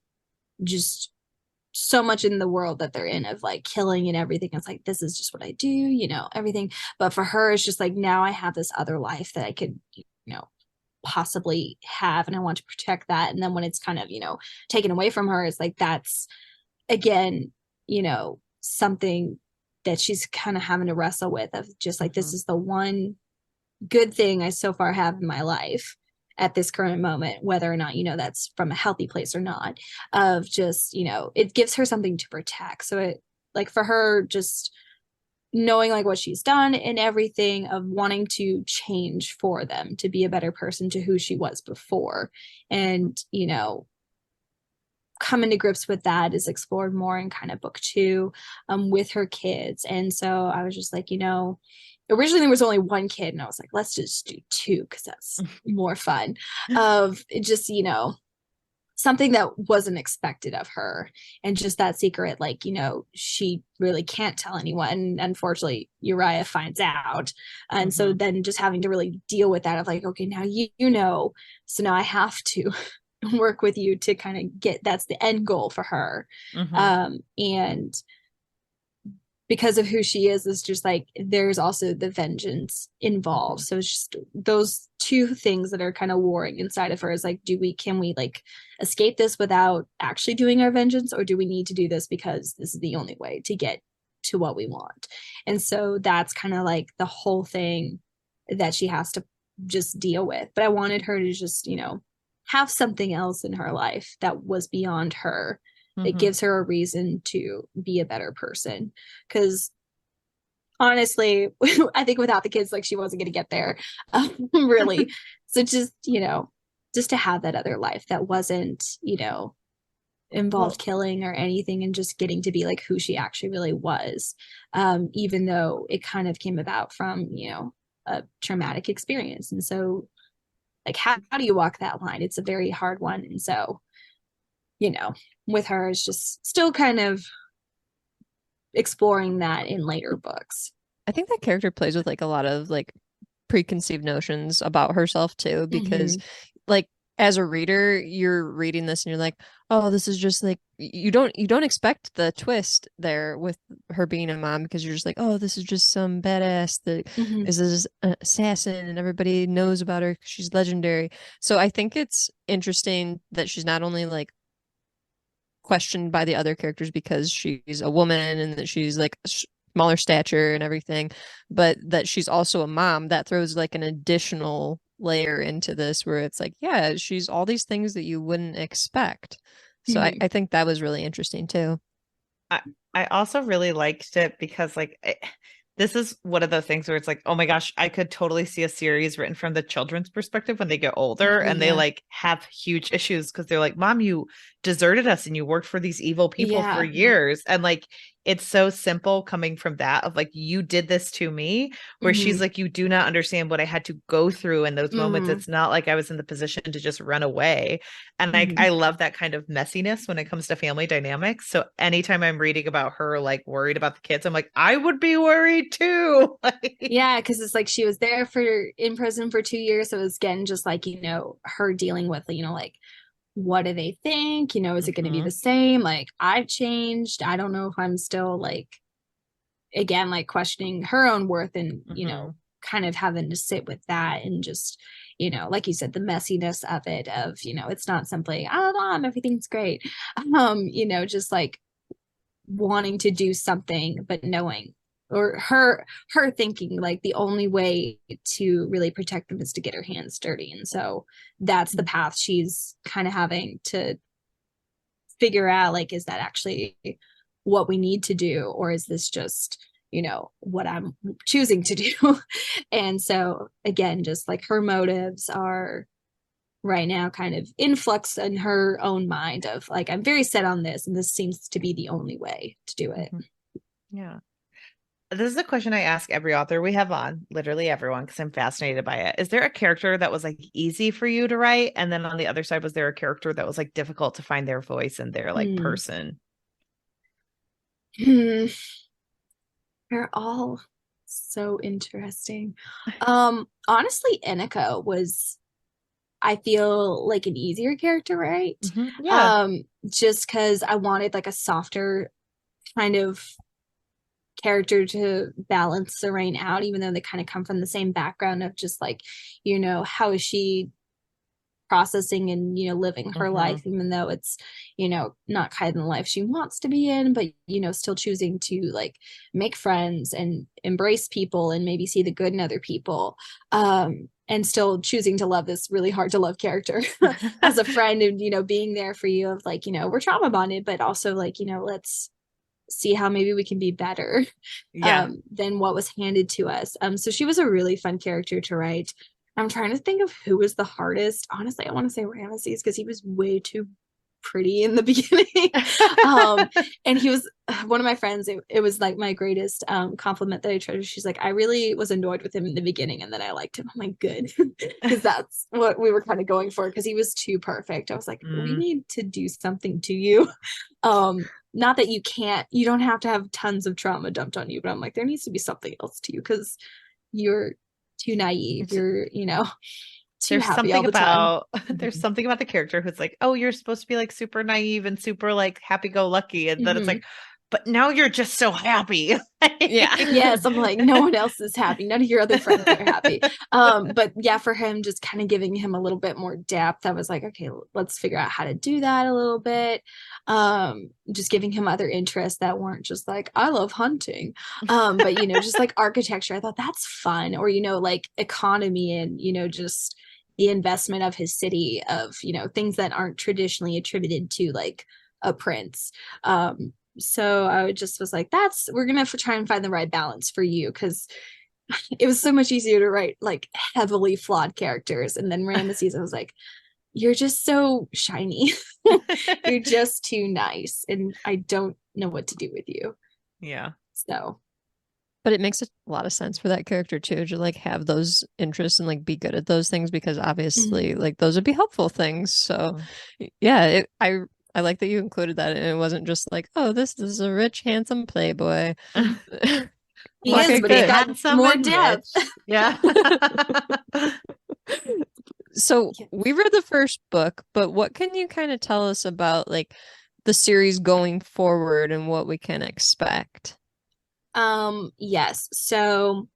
just so much in the world that they're in of like killing and everything. It's like, this is just what I do, everything. But for her, it's just like, now I have this other life that I could, possibly have, and I want to protect that. And then when it's kind of, taken away from her, it's like, that's again, something that she's kind of having to wrestle with, of just like, this is the one good thing I so far have in my life at this current moment, whether or not, that's from a healthy place or not, of just, it gives her something to protect. So it, like, for her, just knowing like what she's done and everything, of wanting to change for them to be a better person to who she was before. And, coming to grips with that is explored more in kind of book two, with her kids. And so I was just like, originally there was only one kid, and I was like, let's just do two because that's more fun. Of just, something that wasn't expected of her, and just that secret, like, she really can't tell anyone. Unfortunately, Uriah finds out. And so then just having to really deal with that of like, okay, now so now I have to work with you to kind of get, that's the end goal for her. And because of who she is just like, there's also the vengeance involved. So it's just those two things that are kind of warring inside of her, is like, can we like escape this without actually doing our vengeance, or do we need to do this because this is the only way to get to what we want? And so that's kind of like the whole thing that she has to just deal with. But I wanted her to just, have something else in her life that was beyond her, that gives her a reason to be a better person. Because honestly, I think without the kids, like, she wasn't going to get there, really. So just, just to have that other life that wasn't, involved killing or anything, and just getting to be like who she actually really was, even though it kind of came about from, a traumatic experience. And so, like, how do you walk that line? It's a very hard one. And so, with her, it's just still kind of exploring that in later books. I think that character plays with like a lot of like preconceived notions about herself too, because like as a reader, you're reading this and you're like, oh, this is just like, you don't expect the twist there with her being a mom, because you're just like, oh, this is just some badass that is this assassin and everybody knows about her because she's legendary. So I think it's interesting that she's not only like questioned by the other characters because she's a woman, and that she's like smaller stature and everything, but that she's also a mom, that throws like an additional layer into this where it's like, yeah, she's all these things that you wouldn't expect. So I think that was really interesting too. I also really liked it because like this is one of those things where it's like, oh my gosh, I could totally see a series written from the children's perspective when they get older and they like have huge issues because they're like, Mom, you deserted us and you worked for these evil people for years. And like, it's so simple coming from that of like, you did this to me, where she's like, you do not understand what I had to go through in those moments. It's not like I was in the position to just run away. And I love that kind of messiness when it comes to family dynamics. So anytime I'm reading about her, like worried about the kids, I'm like, I would be worried too. Yeah, because it's like she was there in prison for 2 years. So it was again, just like, you know, her dealing with, you know, like, what do they think? You know, is it going to be the same? Like, I've changed. I don't know if I'm still like, again, like questioning her own worth and, you know, kind of having to sit with that and just, you know, like you said, the messiness of it, of, you know, it's not simply, oh, Mom, everything's great. You know, just like wanting to do something, but knowing, or her thinking like the only way to really protect them is to get her hands dirty. And so that's the path she's kind of having to figure out, like, is that actually what we need to do, or is this just, you know, what I'm choosing to do? And so again, just like her motives are right now kind of in flux in her own mind of like, I'm very set on this and this seems to be the only way to do it. Yeah. This is a question I ask every author we have on, literally everyone, because I'm fascinated by it. Is there a character that was like easy for you to write? And then on the other side, was there a character that was like difficult to find their voice and their like person? They're all so interesting. Honestly, Iniko was, I feel like, an easier character, right? Yeah. Just because I wanted like a softer kind of character to balance Serene out, even though they kind of come from the same background of just like, you know, how is she processing and, you know, living her life, even though it's, you know, not kind of the life she wants to be in, but, you know, still choosing to like make friends and embrace people and maybe see the good in other people, and still choosing to love this really hard to love character as a friend, and, you know, being there for you of like, you know, we're trauma bonded, but also like, you know, let's see how maybe we can be better than what was handed to us. So she was a really fun character to write. I'm trying to think of who was the hardest. Honestly, I want to say Ramesses because he was way too pretty in the beginning. And he was one of my friends. It was like my greatest compliment that I treasure. She's like, I really was annoyed with him in the beginning and then I liked him. I'm like, good. Because that's what we were kind of going for, because he was too perfect. I was like, we need to do something to you. Not that you don't have to have tons of trauma dumped on you, but I'm like, there needs to be something else to you because you're too naive. You're, you know, too there's happy something all the about time. There's something about the character who's like, oh, you're supposed to be like super naive and super like happy-go-lucky, and then it's like, but now you're just so happy. Yeah. Yes, I'm like, no one else is happy. None of your other friends are happy. But yeah, for him, just kind of giving him a little bit more depth, I was like, okay, let's figure out how to do that a little bit. Just giving him other interests that weren't just like, I love hunting. But, you know, just like architecture, I thought that's fun. Or, you know, like economy and, you know, just the investment of his city, of, you know, things that aren't traditionally attributed to like a prince. So I just was like, we're gonna have to try and find the right balance for you, because it was so much easier to write like heavily flawed characters, and then Ramesses, I was like, you're just so shiny. You're just too nice and I don't know what to do with you. Yeah. So but it makes a lot of sense for that character too, to like have those interests and like be good at those things, because obviously like those would be helpful things. So yeah, I like that you included that, and it wasn't just like, oh, this is a rich, handsome playboy. He is, but he's got more depth. Yeah. So we read the first book, but what can you kind of tell us about like the series going forward and what we can expect? Yes. So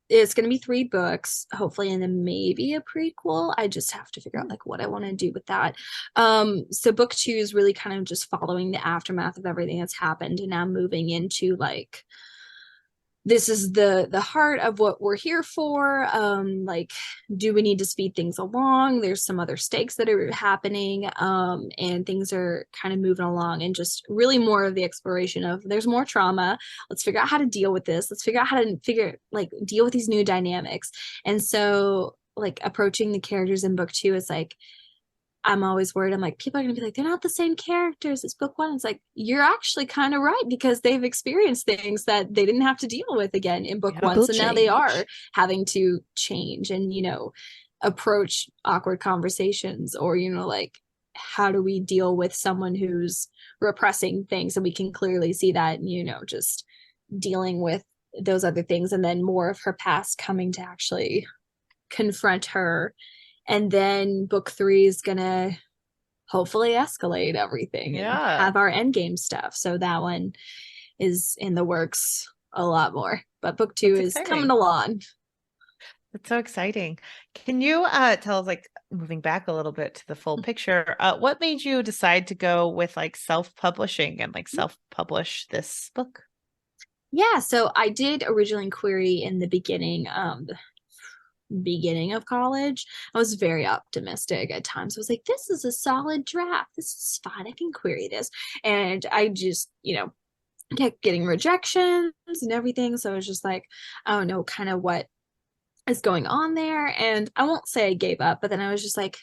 it's going to be 3 books, hopefully, and then maybe a prequel. I just have to figure out like what I want to do with that. So book 2 is really kind of just following the aftermath of everything that's happened, and now moving into like this is the heart of what we're here for. Like, do we need to speed things along? There's some other stakes that are happening, and things are kind of moving along, and just really more of the exploration of there's more trauma. Let's figure out how to deal with this. Let's figure out how to deal with these new dynamics. And so like approaching the characters in book 2 is like, I'm always worried. I'm like, people are going to be like, they're not the same characters as book 1. It's like, you're actually kind of right, because they've experienced things that they didn't have to deal with again in book 1. So now they are having to change and, approach awkward conversations, or, like, how do we deal with someone who's repressing things? And we can clearly see that, just dealing with those other things, and then more of her past coming to actually confront her. And then book 3 is gonna hopefully escalate everything and have our endgame stuff. So that one is in the works a lot more. But book 2 is coming along. That's so exciting. Can you tell us, like, moving back a little bit to the full picture, what made you decide to go with like self-publishing and like self-publish this book? Yeah, so I did originally query in the beginning of college. I was very optimistic at times. I was like, this is a solid draft. This is fine. I can query this. And I just, kept getting rejections and everything. So I was just like, I don't know kind of what is going on there. And I won't say I gave up, but then I was just like,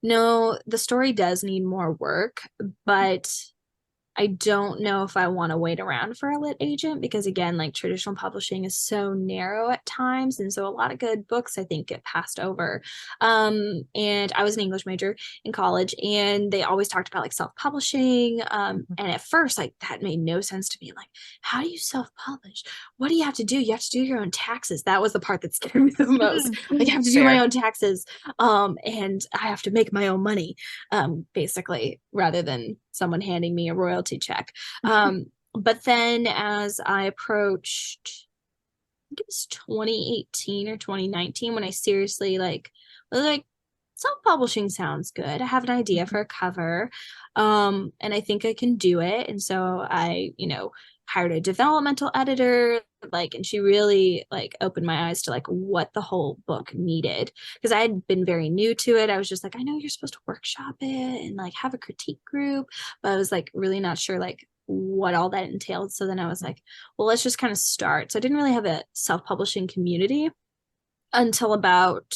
no, the story does need more work, but I don't know if I want to wait around for a lit agent, because again, like, traditional publishing is so narrow at times, and so a lot of good books I think get passed over. And I was an English major in college, and they always talked about like self-publishing. And at first, like, that made no sense to me. I'm like, how do you self-publish? What do you have to do? You have to do your own taxes. That was the part that scared me the most. Like, I have to do my own taxes, and I have to make my own money, basically, rather than someone handing me a royalty check. But then as I approached, I think it was 2018 or 2019, when I seriously was like, self-publishing sounds good. I have an idea for a cover, and I think I can do it. And so I, hired a developmental editor, and she really opened my eyes to what the whole book needed, because I had been very new to it. I was just like, I know you're supposed to workshop it and have a critique group, but I was really not sure what all that entailed. So then I was like, well, let's just kind of start. So I didn't really have a self-publishing community until about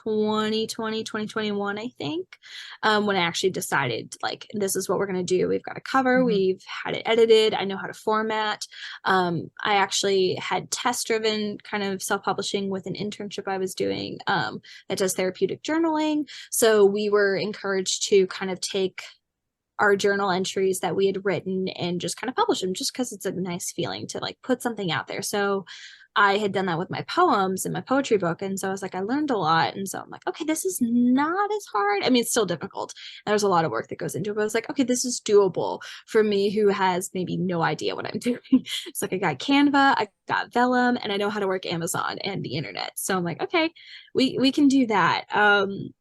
2021, I think, when I actually decided this is what we're going to do. We've got a cover, we've had it edited, I know how to format. I actually had test driven kind of self-publishing with an internship I was doing that does therapeutic journaling. So we were encouraged to kind of take our journal entries that we had written and just kind of publish them, just because it's a nice feeling to put something out there. So I had done that with my poems and my poetry book. And so I was like, I learned a lot. And so I'm like, okay, this is not as hard. I mean, it's still difficult. There's a lot of work that goes into it, but I was like, okay, this is doable for me who has maybe no idea what I'm doing. It's like, I got Canva, I got Vellum, and I know how to work Amazon and the internet. So I'm like, okay, we can do that. And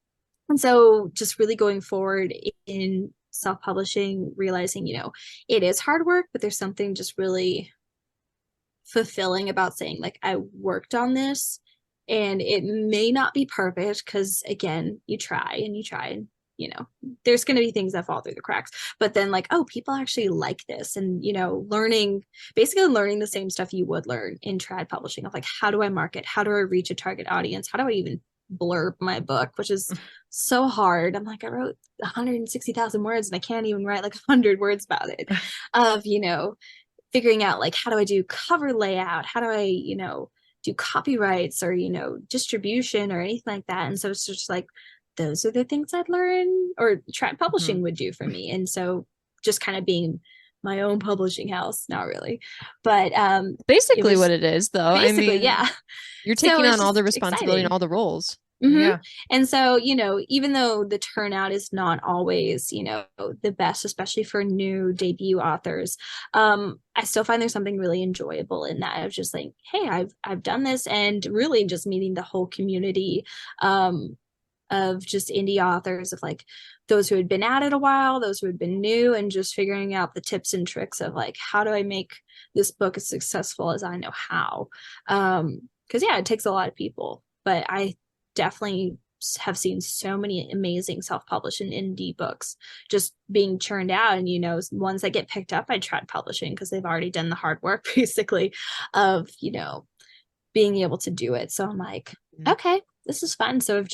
so just really going forward in self-publishing, realizing, it is hard work, but there's something just really fulfilling about saying I worked on this, and it may not be perfect, because again, you try and there's going to be things that fall through the cracks, but then oh, people actually like this, and basically learning the same stuff you would learn in trad publishing of how do I market, how do I reach a target audience, how do I even blurb my book, which is so hard. I'm like, I wrote 160,000 words and I can't even write 100 words about it, of figuring out how do I do cover layout, how do I do copyrights or distribution or anything like that. And so it's just those are the things I'd learn, or trad publishing would do for me. And so just kind of being my own publishing house, not really, but basically what it is, though. Basically, I mean, yeah, you're taking on all the responsibility and all the roles. Yeah. And so, even though the turnout is not always, the best, especially for new debut authors, I still find there's something really enjoyable in that. I was just like, hey, I've done this, and really just meeting the whole community of just indie authors, of those who had been at it a while, those who had been new, and just figuring out the tips and tricks of like, how do I make this book as successful as I know how? Because yeah, it takes a lot of people, but I definitely have seen so many amazing self-published and indie books just being churned out, and ones that get picked up, I tried publishing because they've already done the hard work basically of being able to do it. So I'm like, okay, this is fun. So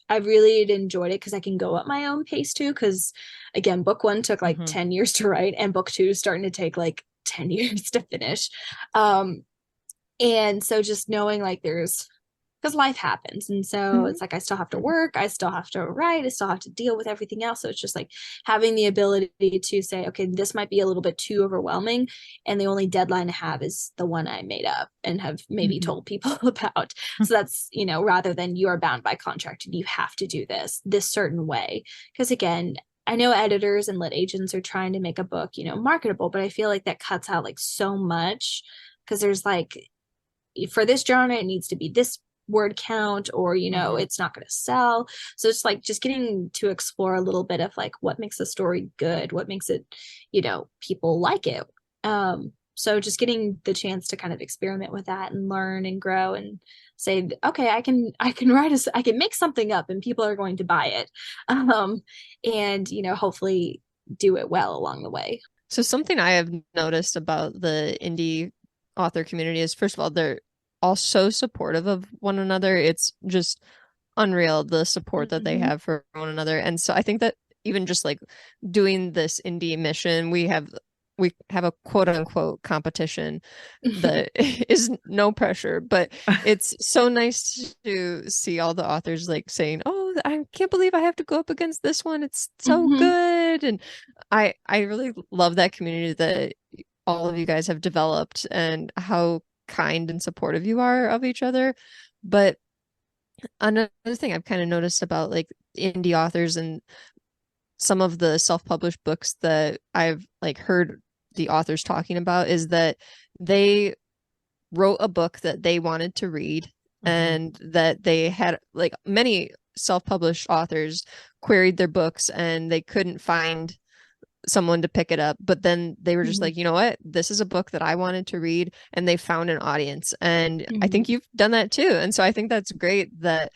I've really enjoyed it because I can go at my own pace too, because again, book 1 took like 10 years to write, and book 2 is starting to take like 10 years to finish. And so just knowing like because life happens, and so it's like I still have to work, I still have to write, I still have to deal with everything else. So it's just like having the ability to say, okay, this might be a little bit too overwhelming, and the only deadline I have is the one I made up and have maybe told people about. So that's rather than you are bound by contract and you have to do this certain way. Because again, I know editors and lit agents are trying to make a book marketable, but I feel like that cuts out like so much, because there's like, for this genre it needs to be this word count, or it's not going to sell. So it's like just getting to explore a little bit of like what makes a story good, what makes it people like it. So just getting the chance to kind of experiment with that and learn and grow and say, okay, I can I can make something up and people are going to buy it, and hopefully do it well along the way. So something I have noticed about the indie author community is, first of all, they're all so supportive of one another. It's just unreal, the support that they have for one another. And so I think that even just like doing this indie mission, we have a quote unquote competition that is no pressure, but it's so nice to see all the authors like saying, oh, I can't believe I have to go up against this one, it's so good. And I really love that community that all of you guys have developed, and how kind and supportive you are of each other. But another thing I've kind of noticed about like indie authors and some of the self-published books that I've like heard the authors talking about is that they wrote a book that they wanted to read, and that they had like many self-published authors queried their books and they couldn't find someone to pick it up, but then they were just like, you know what, this is a book that I wanted to read, and they found an audience. And I think you've done that too. And so I think that's great that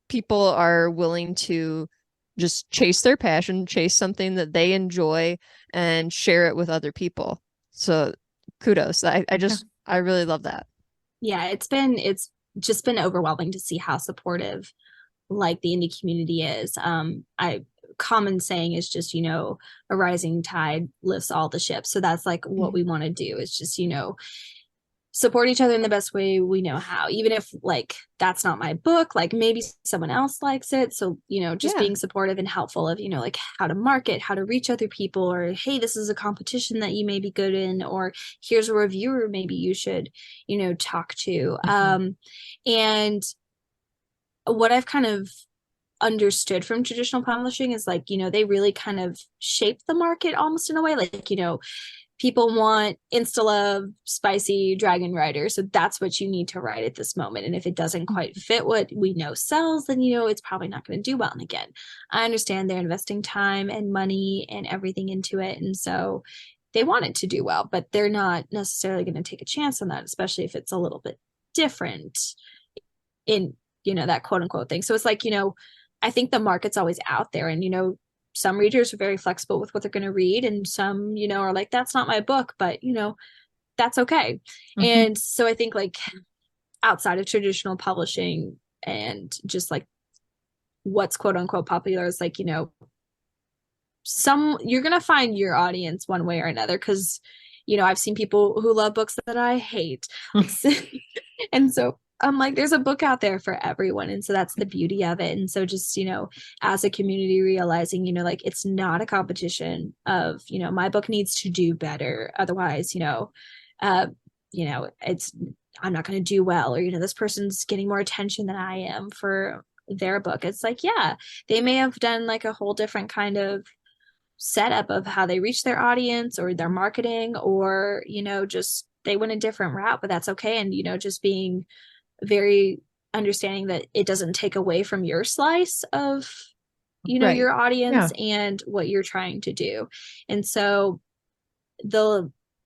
people are willing to just chase their passion, chase something that they enjoy, and share it with other people. So kudos. I really love that. Yeah, it's just been overwhelming to see how supportive like the indie community is. Common saying is just a rising tide lifts all the ships. So that's like what we want to do, is just support each other in the best way we know how, even if like that's not my book, like maybe someone else likes it. So just being supportive and helpful of like how to market, how to reach other people, or hey, this is a competition that you may be good in, or here's a reviewer maybe you should talk to. And what I've kind of understood from traditional publishing is like they really kind of shape the market almost in a way, like people want insta love spicy dragon rider, so that's what you need to write at this moment, and if it doesn't quite fit what we know sells, then it's probably not going to do well. And again, I understand they're investing time and money and everything into it, and so they want it to do well, but they're not necessarily going to take a chance on that, especially if it's a little bit different in that quote unquote thing. So it's like I think the market's always out there, and some readers are very flexible with what they're going to read, and some are like, that's not my book, but that's okay. And so I think like outside of traditional publishing and just like what's quote unquote popular is like you're going to find your audience one way or another, because I've seen people who love books that I hate. And so I'm like, there's a book out there for everyone. And so that's the beauty of it. And so just, as a community realizing, like it's not a competition of, my book needs to do better. Otherwise, it's, I'm not going to do well, or, this person's getting more attention than I am for their book. It's like, yeah, they may have done like a whole different kind of setup of how they reach their audience or their marketing, or, just they went a different route, but that's okay. And, just being very understanding that it doesn't take away from your slice of you know, Right. your audience and what you're trying to do. And so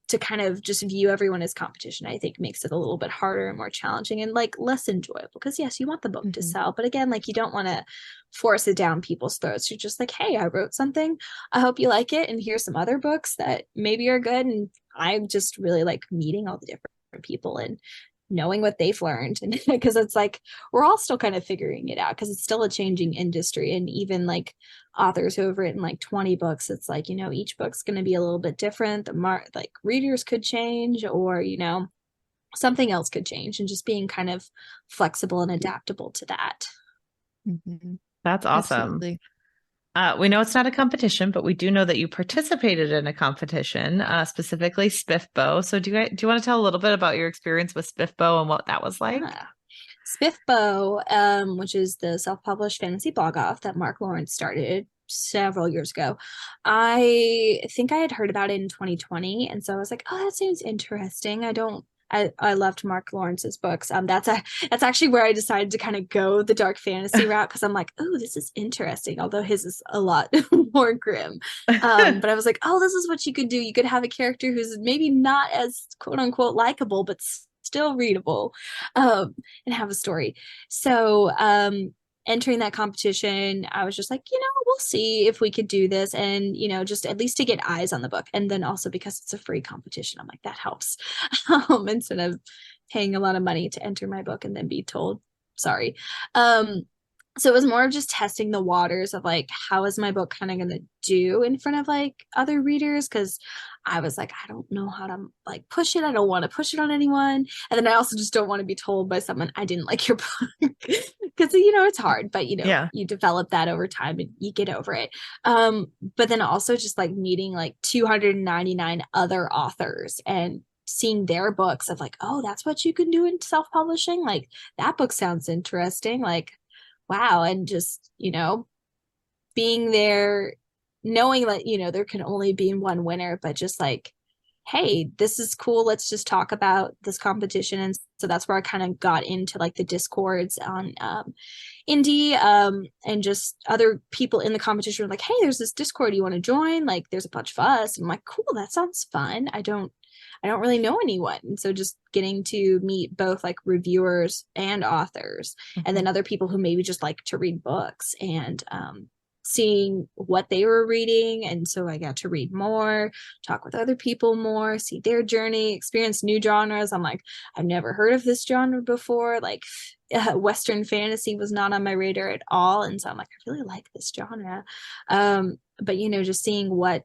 to kind of just view everyone as competition, I think makes it a little bit harder and more challenging and like less enjoyable, because yes, you want the book to sell, but again, like you don't want to force it down people's throats. You're just like, hey, I wrote something, I hope you like it, and here's some other books that maybe are good. And I just really like meeting all the different people and knowing what they've learned, and because it's like we're all still kind of figuring it out, because it's still a changing industry. And even like authors who have written like 20 books, it's like, you know, each book's going to be a little bit different. Like readers could change, or, you know, something else could change, and just being kind of flexible and adaptable to that. That's awesome. Absolutely. We know it's not a competition, but we do know that you participated in a competition, specifically SPIFBO. So do you want to tell a little bit about your experience with SPIFBO and what that was like? SPIFBO, which is the self-published fantasy blog off that Mark Lawrence started several years ago. I think I had heard about it in 2020, and so I was like, oh, that seems interesting. I loved Mark Lawrence's books. That's actually where I decided to kind of go the dark fantasy route, because I'm like, oh, this is interesting, although his is a lot more grim. But I was like, oh, this is what you could do. You could have a character who's maybe not as quote unquote likable, but still readable, and have a story. So entering that competition, I was just like, you know, we'll see if we could do this, and, you know, just at least to get eyes on the book. And then also because it's a free competition, I'm like, that helps, instead of paying a lot of money to enter my book and then be told sorry. So it was more of just testing the waters of like, how is my book kind of going to do in front of like other readers? Because I was like, I don't know how to like push it. I don't want to push it on anyone. And then I also just don't want to be told by someone, I didn't like your book. Because, you know, it's hard, but, you know, you develop that over time and you get over it. But then also just like meeting like 299 other authors and seeing their books of like, oh, that's what you can do in self-publishing. Like that book sounds interesting. Like, wow. And just, you know, being there, knowing that, you know, there can only be one winner, but just like, hey, this is cool, let's just talk about this competition. And so that's where I kind of got into like the discords on Indie, and just other people in the competition were like, hey, there's this Discord, you want to join? Like there's a bunch of us. And I'm like, cool, that sounds fun. I don't really know anyone. And so just getting to meet both like reviewers and authors, and then other people who maybe just like to read books, and seeing what they were reading. And so I got to read more, talk with other people more, see their journey, experience new genres. I'm like, I've never heard of this genre before. Like Western fantasy was not on my radar at all. And so I'm like, I really like this genre. But, you know, just seeing what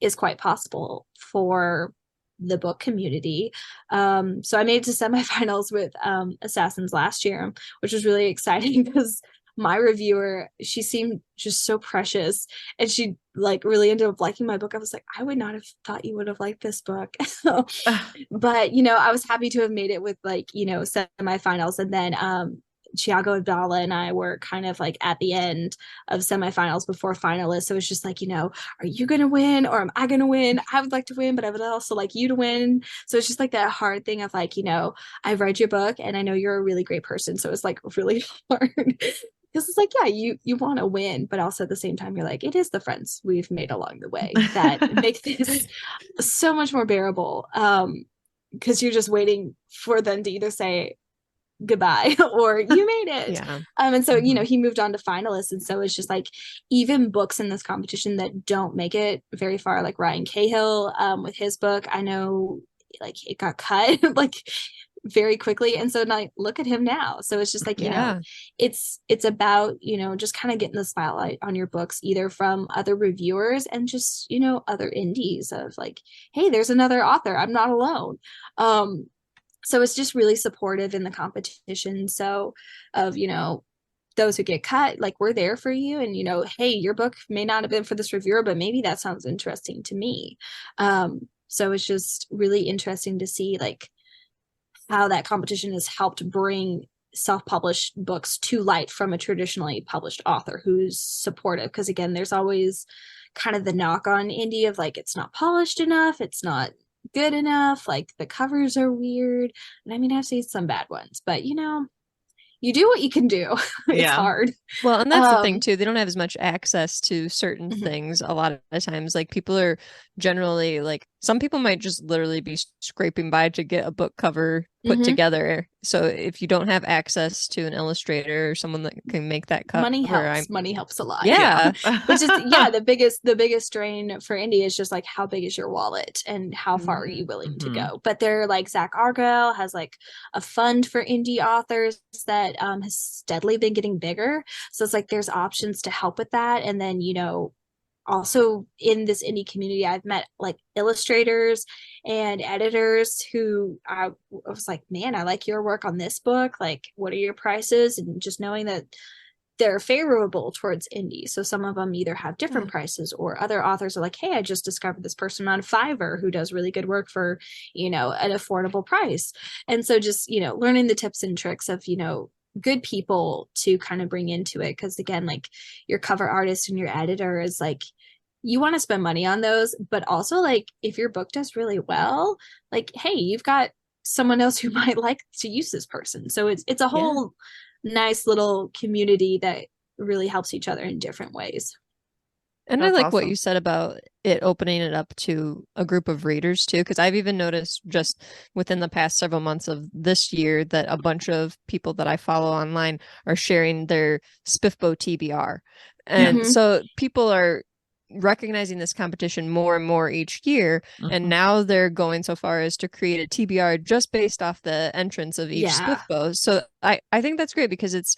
is quite possible for the book community. So I made it to semifinals with Assassins last year, which was really exciting because my reviewer, she seemed just so precious, and she like really ended up liking my book. I was like, I would not have thought you would have liked this book. But, you know, I was happy to have made it with like, you know, semifinals. And then Thiago Abdallah and I were kind of like at the end of semifinals before finalists. So it's just like, you know, are you going to win or am I going to win? I would like to win, but I would also like you to win. So it's just like that hard thing of like, you know, I've read your book and I know you're a really great person. So it's like really hard. Because it's like, yeah, you want to win, but also at the same time, you're like, it is the friends we've made along the way that make this so much more bearable. Because you're just waiting for them to either say goodbye or you made it. And so, you know, he moved on to finalists. And so it's just like, even books in this competition that don't make it very far, like Ryan Cahill with his book, I know like it got cut like very quickly, and so like look at him now. So it's just like, you know, it's about, you know, just kind of getting the spotlight on your books, either from other reviewers and just, you know, other indies of like, hey, there's another author, I'm not alone. So it's just really supportive in the competition. So of, you know, those who get cut, like we're there for you, and, you know, hey, your book may not have been for this reviewer, but maybe that sounds interesting to me. So it's just really interesting to see like how that competition has helped bring self-published books to light from a traditionally published author who's supportive. Because again, there's always kind of the knock on indie of like, it's not polished enough, it's not good enough, like the covers are weird. And I mean, I've seen some bad ones, but, you know, you do what you can do. It's hard. Well, and that's the thing too. They don't have as much access to certain things a lot of times. Like people are generally like, some people might just literally be scraping by to get a book cover put together. So if you don't have access to an illustrator or someone that can make that cover, money helps a lot. Yeah. Which is the biggest drain for indie is just like, how big is your wallet and how far are you willing to go? But they're like, Zack Argyle has like a fund for indie authors that has steadily been getting bigger. So it's like there's options to help with that. And then, you know, also in this indie community, I've met like illustrators and editors who I was like, man, I like your work on this book. Like, what are your prices? And just knowing that they're favorable towards indie. So some of them either have different prices, or other authors are like, hey, I just discovered this person on Fiverr who does really good work for, you know, an affordable price. And so just, you know, learning the tips and tricks of, you know, good people to kind of bring into it. Because again, like your cover artist and your editor is like, you want to spend money on those, but also like if your book does really well, like, hey, you've got someone else who might like to use this person. So it's a whole nice little community that really helps each other in different ways. And that's I like awesome. What you said about it opening it up to a group of readers too, because I've even noticed just within the past several months of this year that a bunch of people that I follow online are sharing their SPIFBO TBR. And so people are recognizing this competition more and more each year, and now they're going so far as to create a TBR just based off the entrance of each SPIFBO. So I think that's great, because it's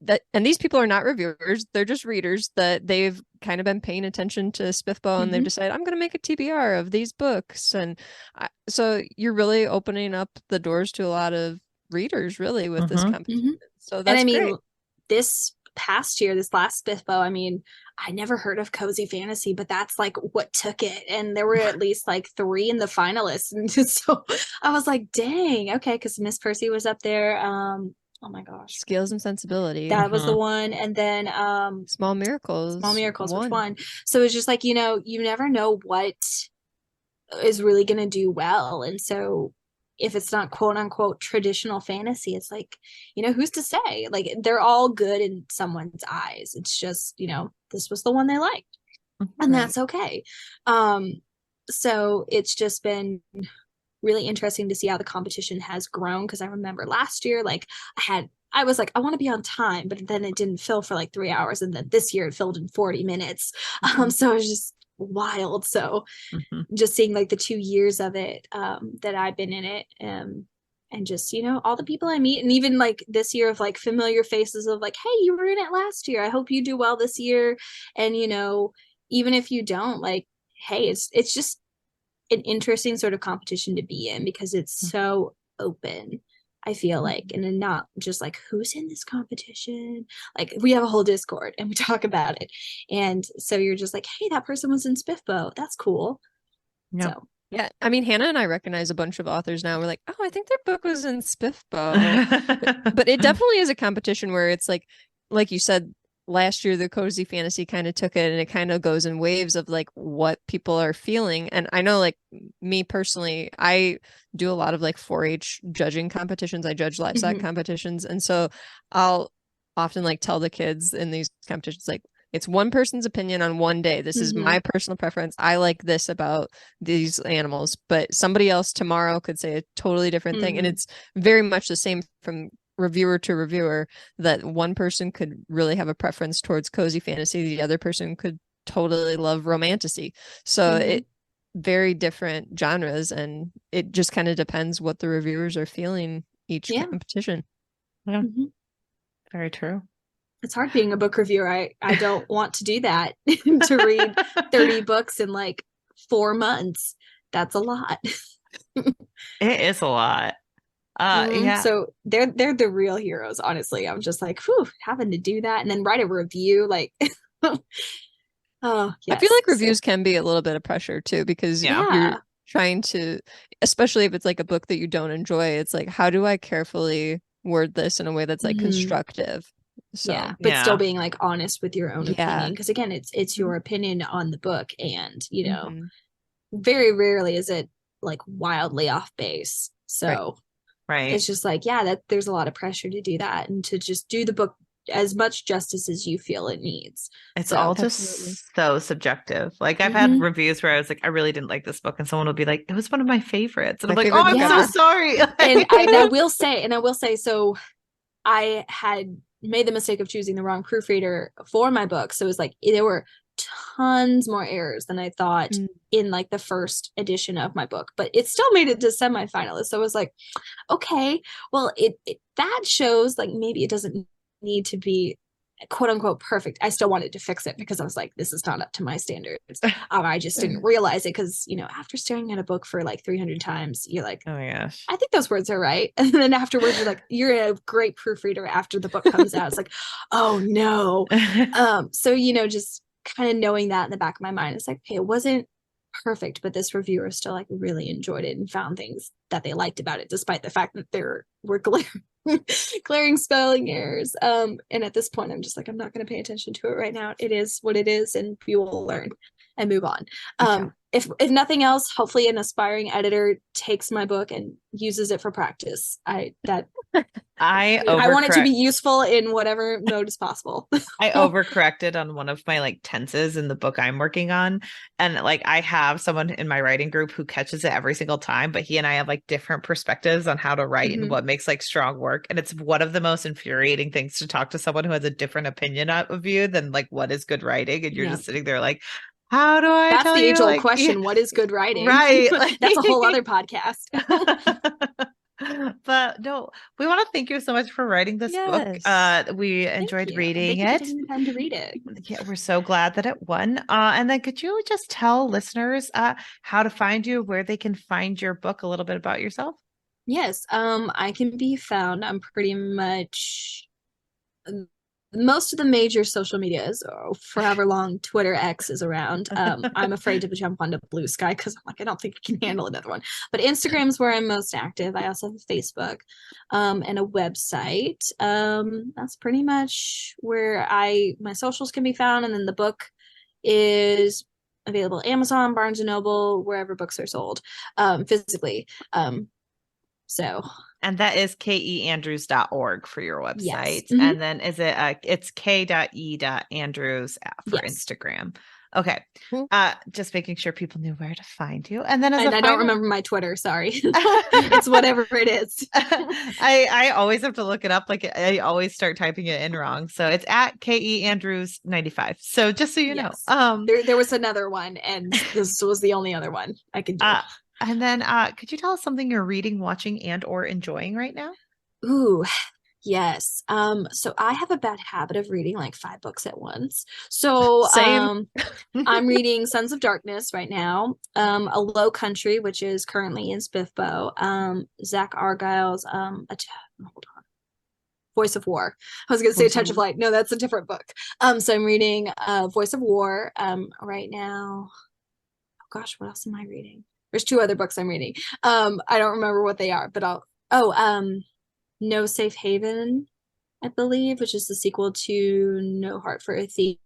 that, and these people are not reviewers, they're just readers that they've kind of been paying attention to SPIFBO and they've decided, I'm going to make a TBR of these books. And so you're really opening up the doors to a lot of readers really with this competition. So that's great. This past year, this last SPIFBO, I mean, I never heard of cozy fantasy, but that's like what took it, and there were at least like 3 in the finalists, and so I was like, dang, okay, because Miss Percy was up there. Oh my gosh, Skills and Sensibility, that was the one, and then Small Miracles was one. So it's just like, you know, you never know what is really going to do well, and so if it's not quote unquote traditional fantasy, it's like, you know, who's to say? Like, they're all good in someone's eyes. It's just, you know, this was the one they liked, and that's okay. So it's just been really interesting to see how the competition has grown, because I remember last year, like I was like, I want to be on time, but then it didn't fill for like 3 hours, and then this year it filled in 40 minutes. So it was just wild. So just seeing like the 2 years of it that I've been in it, and just, you know, all the people I meet, and even like this year of like familiar faces of like, hey, you were in it last year, I hope you do well this year. And, you know, even if you don't, like, hey, it's just an interesting sort of competition to be in, because it's so open, I feel like, and then not just like, who's in this competition? Like, we have a whole Discord and we talk about it. And so you're just like, hey, that person was in SPIFBO. That's cool. Yep. So yeah, I mean, Hannah and I recognize a bunch of authors now. We're like, oh, I think their book was in SPIFBO. but it definitely is a competition where it's like you said, last year the cozy fantasy kind of took it, and it kind of goes in waves of like what people are feeling. And I know, like, me personally, I do a lot of like 4-H judging competitions. I judge livestock competitions, and so I'll often like tell the kids in these competitions, like, it's one person's opinion on one day. This is my personal preference. I like this about these animals, but somebody else tomorrow could say a totally different thing. And it's very much the same from reviewer to reviewer, that one person could really have a preference towards cozy fantasy, the other person could totally love romantasy. So it very different genres, and it just kind of depends what the reviewers are feeling each competition. Very true. It's hard being a book reviewer. I don't want to do that, to read 30 books in like 4 months. That's a lot. It is a lot. Yeah. So they're the real heroes, honestly. I'm just like, whew, having to do that and then write a review, like oh yes. I feel like reviews can be a little bit of pressure too, because you're trying to, especially if it's like a book that you don't enjoy, it's like, how do I carefully word this in a way that's like constructive? So but still being like honest with your own opinion, because again, it's your opinion on the book, and you know, very rarely is it like wildly off base. So it's just like, yeah, that there's a lot of pressure to do that and to just do the book as much justice as you feel it needs. It's all just so subjective. Like I've had reviews where I was like, I really didn't like this book, and someone will be like, it was one of my favorites, and I'm like, oh, I'm so sorry. And I will say, so I had made the mistake of choosing the wrong proofreader for my book, so it was like there were tons more errors than I thought in like the first edition of my book, but it still made it to semifinalists. So I was like, okay, well, it that shows like maybe it doesn't need to be quote unquote perfect. I still wanted to fix it because I was like, this is not up to my standards. I just didn't realize it because, you know, after staring at a book for like 300 times, you're like, oh my gosh, I think those words are right. And then afterwards, you're like, you're a great proofreader after the book comes out. It's like, oh no. So, you know, just kind of knowing that in the back of my mind, it's like, okay, it wasn't perfect, but this reviewer still like really enjoyed it and found things that they liked about it, despite the fact that there were glaring spelling errors. And at this point, I'm just like, I'm not going to pay attention to it right now. It is what it is, and we will learn and move on. If nothing else, hopefully an aspiring editor takes my book and uses it for practice. I want it to be useful in whatever mode is possible. I overcorrected on one of my like tenses in the book I'm working on. And like I have someone in my writing group who catches it every single time, but he and I have like different perspectives on how to write and what makes like strong work. And it's one of the most infuriating things to talk to someone who has a different opinion of you than like what is good writing. And you're just sitting there like, how do I That's tell the you? age-old Like, question. What is good writing? Right. That's a whole other podcast. But no, we want to thank you so much for writing this book. We enjoyed reading it. Taking the time to read it. Yeah, we're so glad that it won. And then could you just tell listeners how to find you, where they can find your book, a little bit about yourself? Yes. I can be found on pretty much most of the major social medias, or for however long Twitter X is around. I'm afraid to jump onto Blue Sky because I'm like, I don't think I can handle another one. But Instagram's where I'm most active. I also have a Facebook and a website. That's pretty much where my socials can be found. And then the book is available Amazon, Barnes & Noble, wherever books are sold physically. And that is keandrews.org for your website. Yes. And then is it it's k.e.andrews for Instagram. Okay. Just making sure people knew where to find you. And then I don't remember my Twitter, sorry. It's whatever it is. I always have to look it up. Like I always start typing it in wrong. So it's at keandrews95. So just so you know. There was another one, and this was the only other one I could do. And then could you tell us something you're reading, watching, and or enjoying right now? Ooh, yes. So I have a bad habit of reading like 5 books at once. So Same. I'm reading Sons of Darkness right now. A Low Country, which is currently in Spiffbo. Zack Argyle's hold on. Voice of War. I was gonna say Touch of Light. No, that's a different book. So I'm reading Voice of War right now. Oh gosh, what else am I reading? There's 2 other books I'm reading. I don't remember what they are, but No Safe Haven, I believe, which is the sequel to No Heart for a Thief.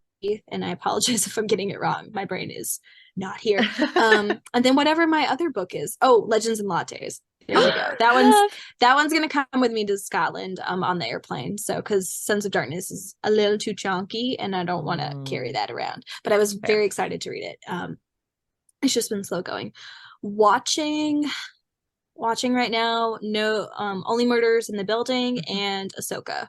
And I apologize if I'm getting it wrong. My brain is not here. And then whatever my other book is. Oh, Legends and Lattes. There we go. That one's gonna come with me to Scotland on the airplane. So because Sons of Darkness is a little too chunky and I don't want to carry that around. But I was very excited to read it. It's just been slow going. Watching right now, Only Murders in the Building and Ahsoka.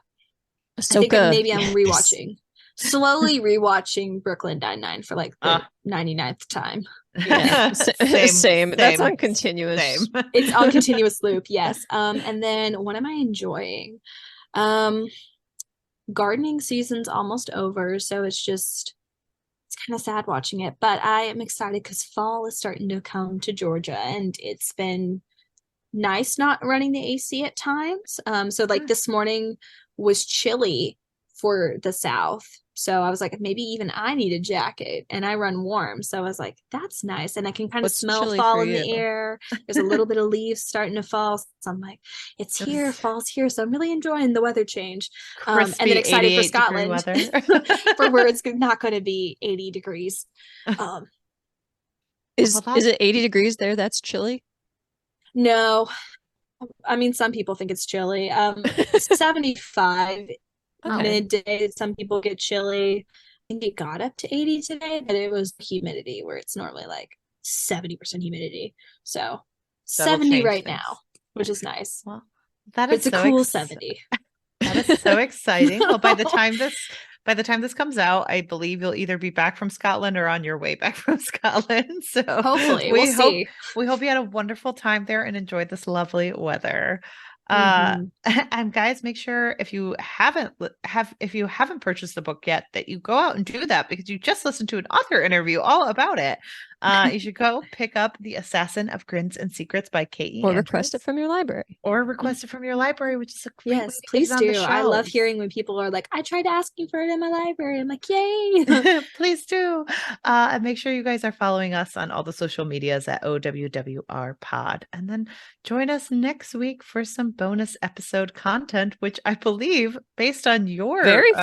I think maybe I'm rewatching. Slowly rewatching Brooklyn Nine-Nine for like the 99th time. Yeah. Same. That's on continuous. Same. It's on continuous loop, yes. And then what am I enjoying? Gardening season's almost over, so it's kind of sad watching it, but I am excited because fall is starting to come to Georgia, and it's been nice not running the AC at times. So like this morning was chilly for the South, so I was like, maybe even I need a jacket, and I run warm, so I was like, that's nice, and I can kind of smell fall in the air. There's a little bit of leaves starting to fall, so I'm like, it's here, fall's here, so I'm really enjoying the weather change. And then excited for Scotland for where it's not going to be 80 degrees. Is it 80 degrees there? That's chilly. No, I mean, some people think it's chilly. 75 midday. Some people get chilly. I think it got up to 80 today, but it was humidity where it's normally like 70% humidity. So 70 right now, which is nice. Well, that is it's a cool 70. That is so exciting. Well, by the time this comes out, I believe you'll either be back from Scotland or on your way back from Scotland. So hopefully we'll see. We hope you had a wonderful time there and enjoyed this lovely weather. And guys, make sure if you haven't purchased the book yet, that you go out and do that, because you just listened to an author interview all about it. You should go pick up The Assassin of Grins and Secrets by K.E. Or request it from your library. Which is a great way to please get it on do. the I love shelves. hearing when people are like, I tried asking for it in my library. I'm like, yay. Please do. And make sure you guys are following us on all the social medias at OWWR Pod. And then join us next week for some bonus episode content, which I believe, based on your very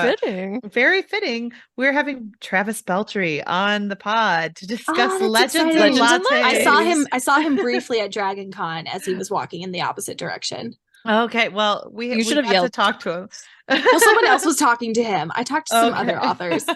fitting, we're having Travis Beltry on the pod to discuss Legends exciting. and Lattes. I saw him briefly at Dragon Con as he was walking in the opposite direction. Okay, well, we should have yelled to talk to him. Well, someone else was talking to him. I talked to some other authors.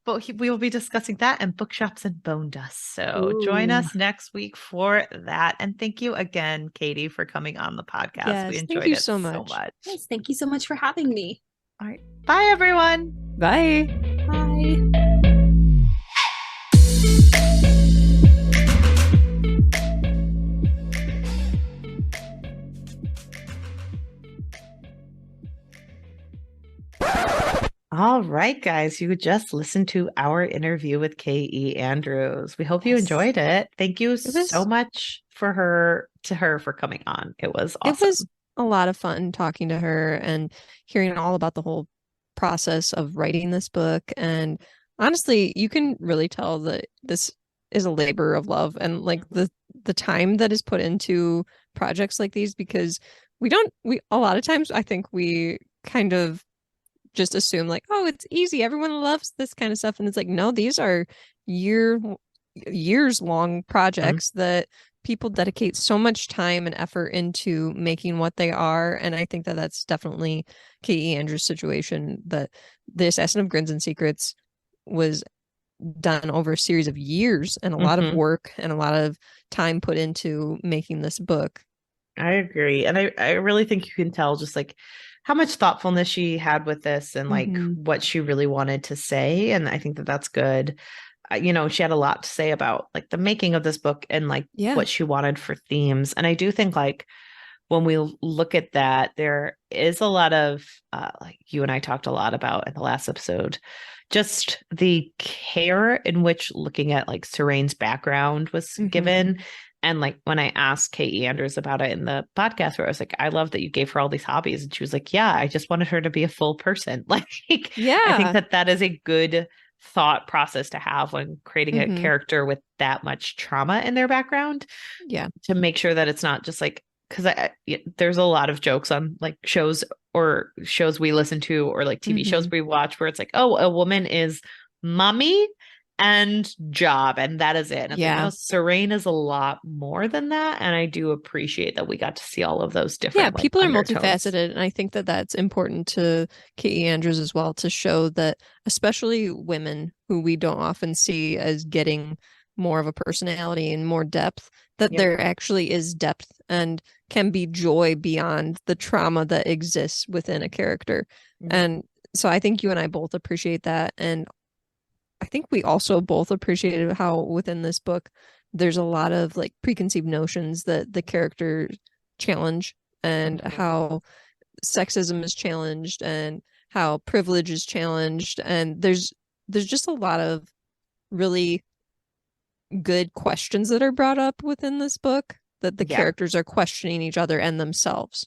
But we will be discussing that and bookshops and bone dust. So join us next week for that. And thank you again, Katie, for coming on the podcast. Yes, we enjoyed it so much. Yes, thank you so much for having me. All right. Bye, everyone. Bye. Bye. All right, guys, you just listened to our interview with K.E. Andrews. We hope you enjoyed it. Thank you so much for her for coming on. It was awesome. It was a lot of fun talking to her and hearing all about the whole process of writing this book. And honestly, you can really tell that this is a labor of love and like the time that is put into projects like these, because we a lot of times I think we kind of just assume like, oh, it's easy, everyone loves this kind of stuff, and it's like, no, these are years long projects that people dedicate so much time and effort into making what they are. And I think that that's definitely K.E. Andrews' situation, that the Assassin of Grins and Secrets was done over a series of years and a lot of work and a lot of time put into making this book. I agree. And I really think you can tell just like how much thoughtfulness she had with this and like what she really wanted to say. And I think that that's good. She had a lot to say about like the making of this book and like what she wanted for themes. And I do think like when we look at that, there is a lot of like you and I talked a lot about in the last episode, just the care in which looking at like Serene's background was given. And like when I asked K.E. Andrews about it in the podcast, where I was like, I love that you gave her all these hobbies. And she was like, yeah, I just wanted her to be a full person. Like, I think that is a good thought process to have when creating a character with that much trauma in their background. Yeah. To make sure that it's not just like, because there's a lot of jokes on like shows we listen to or like TV shows we watch where it's like, oh, a woman is mommy and job, and that is it. And like, Serene is a lot more than that, and I do appreciate that we got to see all of those different. People are multifaceted, and I think that that's important to K.E. Andrews as well, to show that especially women who we don't often see as getting more of a personality and more depth, that there actually is depth and can be joy beyond the trauma that exists within a character. And so I think you and I both appreciate that, and I think we also both appreciated how within this book there's a lot of like preconceived notions that the character challenge, and how sexism is challenged and how privilege is challenged, and there's just a lot of really good questions that are brought up within this book that the characters are questioning each other and themselves.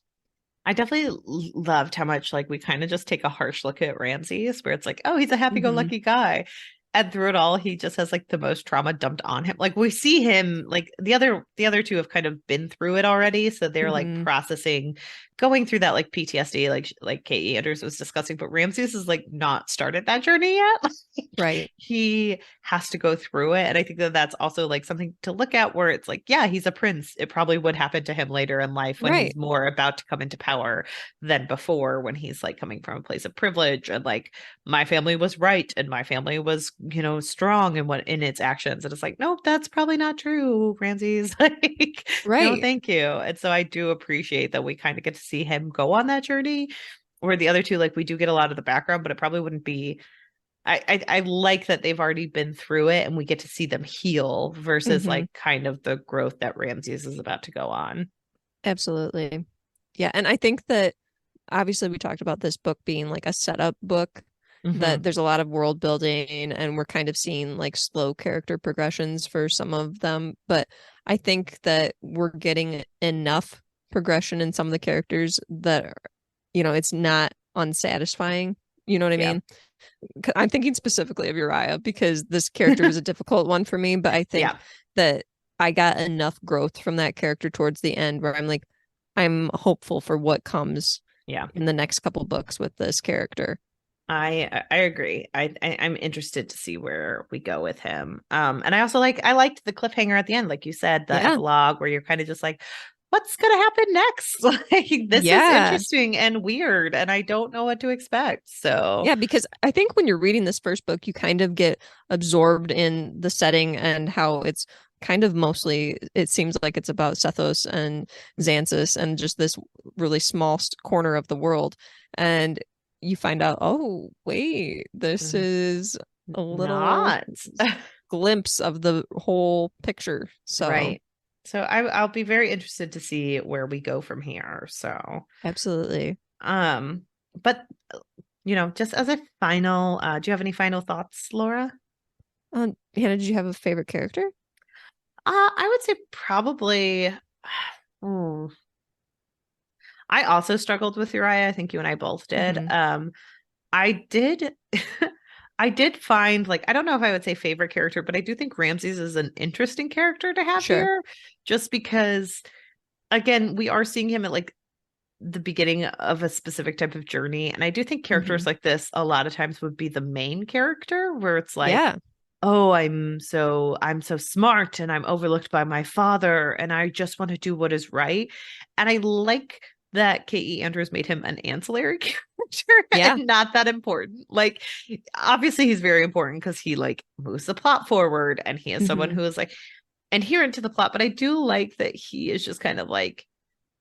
I definitely loved how much like we kind of just take a harsh look at Ramses, where it's like, oh, he's a happy-go-lucky guy. And through it all, he just has like the most trauma dumped on him. Like we see him, like the other two have kind of been through it already. So they're like processing going through that like PTSD, like K.E. Andrews was discussing, but Ramses has like not started that journey yet. Right. He has to go through it. And I think that that's also like something to look at where it's like, yeah, he's a prince. It probably would happen to him later in life when he's more about to come into power than before, when he's like coming from a place of privilege and like, my family was right and my family was, you know, strong in what in its actions. And it's like, nope, that's probably not true, Ramses. Like, no, thank you. And so I do appreciate that we kind of get to see him go on that journey, where the other two, like, we do get a lot of the background, but it probably wouldn't be. I like that they've already been through it and we get to see them heal versus like kind of the growth that Ramses is about to go on. Absolutely. Yeah. And I think that obviously we talked about this book being like a setup book, that there's a lot of world building and we're kind of seeing like slow character progressions for some of them. But I think that we're getting enough progression in some of the characters that, you know, it's not unsatisfying. You know what I mean? I'm thinking specifically of Uriah because this character was a difficult one for me, but I think that I got enough growth from that character towards the end where I'm like, I'm hopeful for what comes in the next couple books with this character. I agree. I'm interested to see where we go with him. And I liked the cliffhanger at the end, like you said, the epilogue where you're kind of just like, what's gonna happen next? Like, this is interesting and weird, and I don't know what to expect. So yeah, because I think when you're reading this first book, you kind of get absorbed in the setting and how it's kind of mostly, it seems like it's about Sethos and Xanthus and just this really small corner of the world. And you find out, oh, wait, this is a little glimpse of the whole picture. So So I'll be very interested to see where we go from here. So absolutely. But you know, just as a final, do you have any final thoughts, Laura? Hannah, did you have a favorite character? I would say probably. I also struggled with Uriah. I think you and I both did. I did. I did find, like, I don't know if I would say favorite character, but I do think Ramses is an interesting character to have here, just because, again, we are seeing him at like the beginning of a specific type of journey. And I do think characters like this a lot of times would be the main character, where it's like, oh, I'm so smart and I'm overlooked by my father and I just want to do what is right. And I like that K.E. Andrews made him an ancillary character and not that important. Like, obviously he's very important because he like moves the plot forward and he is someone who is like adherent to the plot, but I do like that he is just kind of like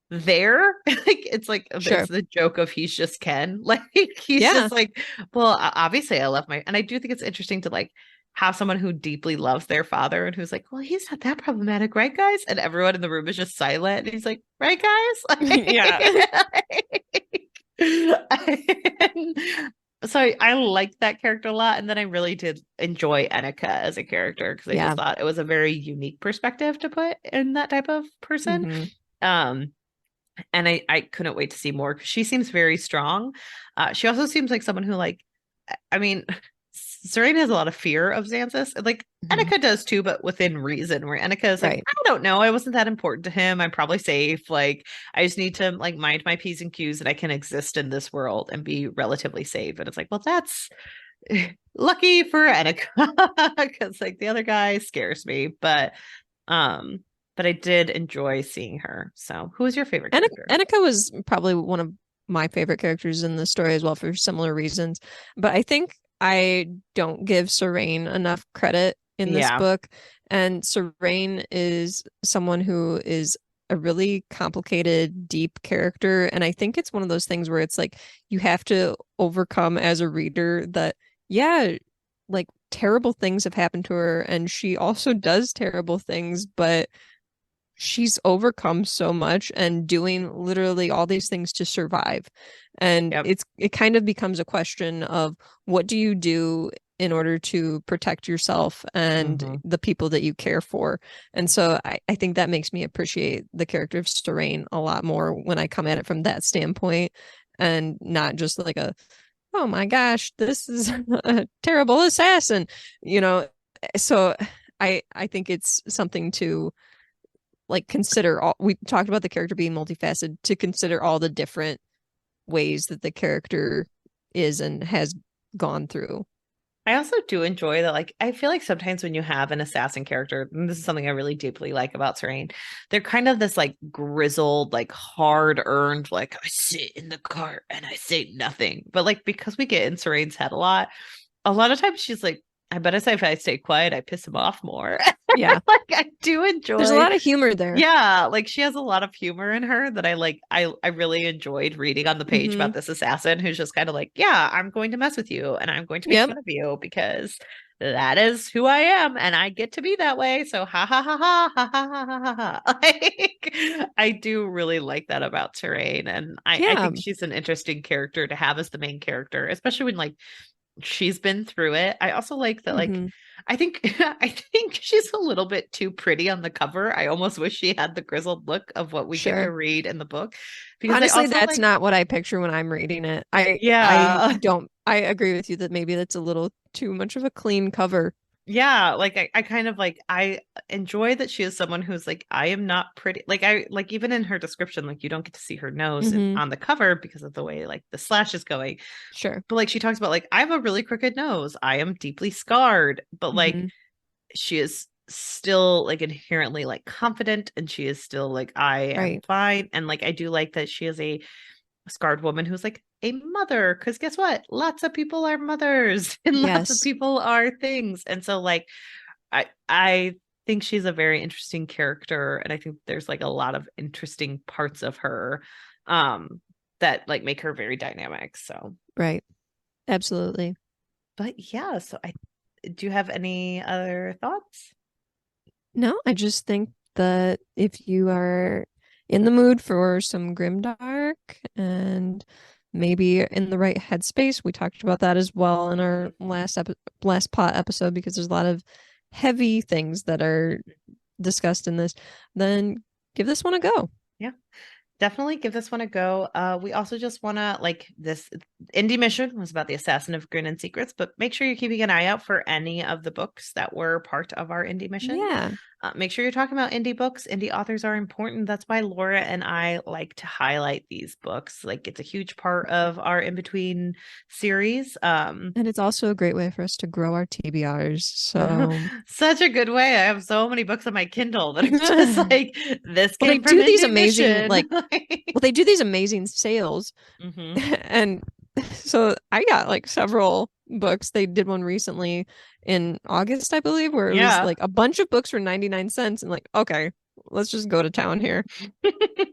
there. Like, it's like it's the joke of he's just Ken. Like, he's just like, well, obviously I love and I do think it's interesting to like have someone who deeply loves their father and who's like, well, he's not that problematic, right, guys? And everyone in the room is just silent. And he's like, right, guys? So I liked that character a lot. And then I really did enjoy Annika as a character because I just thought it was a very unique perspective to put in that type of person. And I couldn't wait to see more because she seems very strong. She also seems like someone who, like, I mean, Serena has a lot of fear of Xanthus. Like, Annika does too, but within reason, where Annika is like, I don't know, I wasn't that important to him. I'm probably safe. Like, I just need to like mind my P's and Q's and I can exist in this world and be relatively safe. And it's like, well, that's lucky for Annika because like the other guy scares me. But I did enjoy seeing her. So who was your favorite character? Annika was probably one of my favorite characters in the story as well for similar reasons. But I think I don't give Serene enough credit in this book. And Serene is someone who is a really complicated, deep character. And I think it's one of those things where it's like you have to overcome as a reader that, like terrible things have happened to her. And she also does terrible things, but she's overcome so much and doing literally all these things to survive. And it kind of becomes a question of what do you do in order to protect yourself and the people that you care for. And so I think that makes me appreciate the character of Serene a lot more when I come at it from that standpoint and not just like oh my gosh, this is a terrible assassin, you know? So I think it's something to like consider all, we talked about the character being multifaceted, to consider all the different ways that the character is and has gone through. I also do enjoy that, like, I feel like sometimes when you have an assassin character, and this is something I really deeply like about Serene, they're kind of this like grizzled, like hard earned, like I sit in the cart and I say nothing. But like because we get in Serene's head a lot of times she's like, I bet if I stay quiet, I piss him off more. Yeah. Like I do enjoy. There's a lot of humor there. Yeah, like she has a lot of humor in her that I like. I really enjoyed reading on the page about this assassin who's just kind of like, yeah, I'm going to mess with you and I'm going to make fun of you because that is who I am and I get to be that way. So ha ha ha ha ha ha ha ha ha. Like, I do really like that about Terrain, and I think she's an interesting character to have as the main character, especially when like she's been through it. I also like that, like, I think she's a little bit too pretty on the cover. I almost wish she had the grizzled look of what we get to read in the book. Because honestly, that's not what I picture when I'm reading it. I agree with you that maybe that's a little too much of a clean cover. Yeah, like I kind of like, I enjoy that she is someone who's like, I am not pretty. Like I like, even in her description, like you don't get to see her nose on the cover because of the way like the slash is going. Sure. But like she talks about like, I have a really crooked nose. I am deeply scarred. But like she is still like inherently like confident, and she is still like, I am fine. And like I do like that she is a scarred woman who's like a mother, because guess what, lots of people are mothers and lots of people are things. And so like I think she's a very interesting character, and I think there's like a lot of interesting parts of her that like make her very dynamic. So absolutely. But yeah, so do you have any other thoughts? No, I just think that if you are in the mood for some grimdark and maybe in the right headspace, we talked about that as well in our last pot episode, because there's a lot of heavy things that are discussed in this, then give this one a go. Yeah, definitely give this one a go. We also just want to, like, this Indie Mission was about the Assassin of Grin and Secrets, but make sure you're keeping an eye out for any of the books that were part of our Indie Mission. Yeah. Make sure you're talking about indie books. Indie authors are important. That's why Laura and I like to highlight these books. Like, it's a huge part of our in-between series. And it's also a great way for us to grow our TBRs. So such a good way. I have so many books on my Kindle that are just like, this came from do these Indie amazing Mission. like well, they do these amazing sales. And so I got like several books. They did one recently in August, I believe, where it was like a bunch of books for 99 cents, and like, okay, let's just go to town here.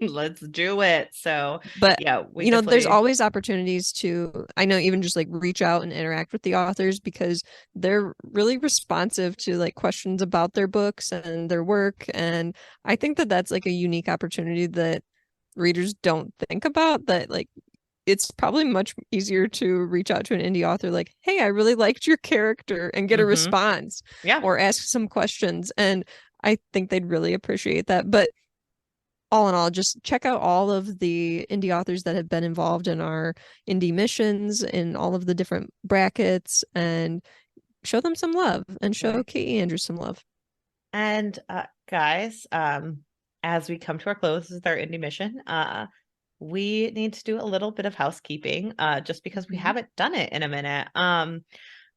Let's do it. So, but yeah, you know, there's always opportunities to, I know, even just like reach out and interact with the authors, because they're really responsive to like questions about their books and their work. And I think that that's like a unique opportunity that readers don't think about, that like it's probably much easier to reach out to an indie author like, hey, I really liked your character, and get a response or ask some questions. And I think they'd really appreciate that. But all in all, just check out all of the indie authors that have been involved in our indie missions in all of the different brackets, and show them some love, and show Katie Andrews some love. And guys, as we come to our close with our indie mission, we need to do a little bit of housekeeping, just because we haven't done it in a minute.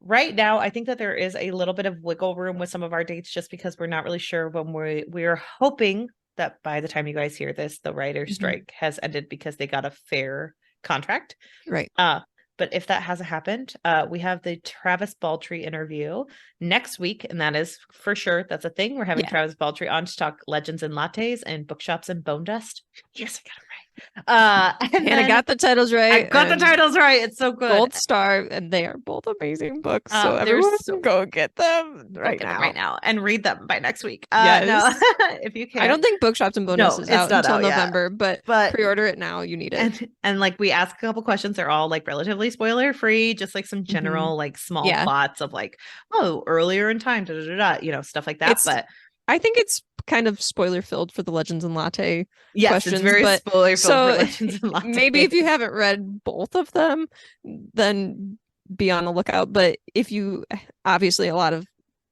Right now, I think that there is a little bit of wiggle room with some of our dates, just because we're not really sure when we're hoping that by the time you guys hear this, the writer's strike has ended because they got a fair contract. Right. But if that hasn't happened, we have the Travis Baltree interview next week. And that is for sure. That's a thing. We're having Travis Baltree on to talk Legends and Lattes and Bookshops and Bone Dust. Yes, I got it right. And I got the titles right. I got the titles right. It's so good. Gold Star, and they are both amazing books. So everyone go get them right now and read them by next week. Yes. No, if you can. I don't think Bookshops and Bone Dust is out until November, but pre-order it now. You need it. And like, we ask a couple questions. They're all like relatively spoiler free, just like some general like small plots of like, oh, earlier in time, you know, stuff like that. But I think it's kind of spoiler filled for the Legends and Latte It's questions. very spoiler filled for Legends and Latte. Maybe if you haven't read both of them, then be on the lookout. But if you, obviously a lot of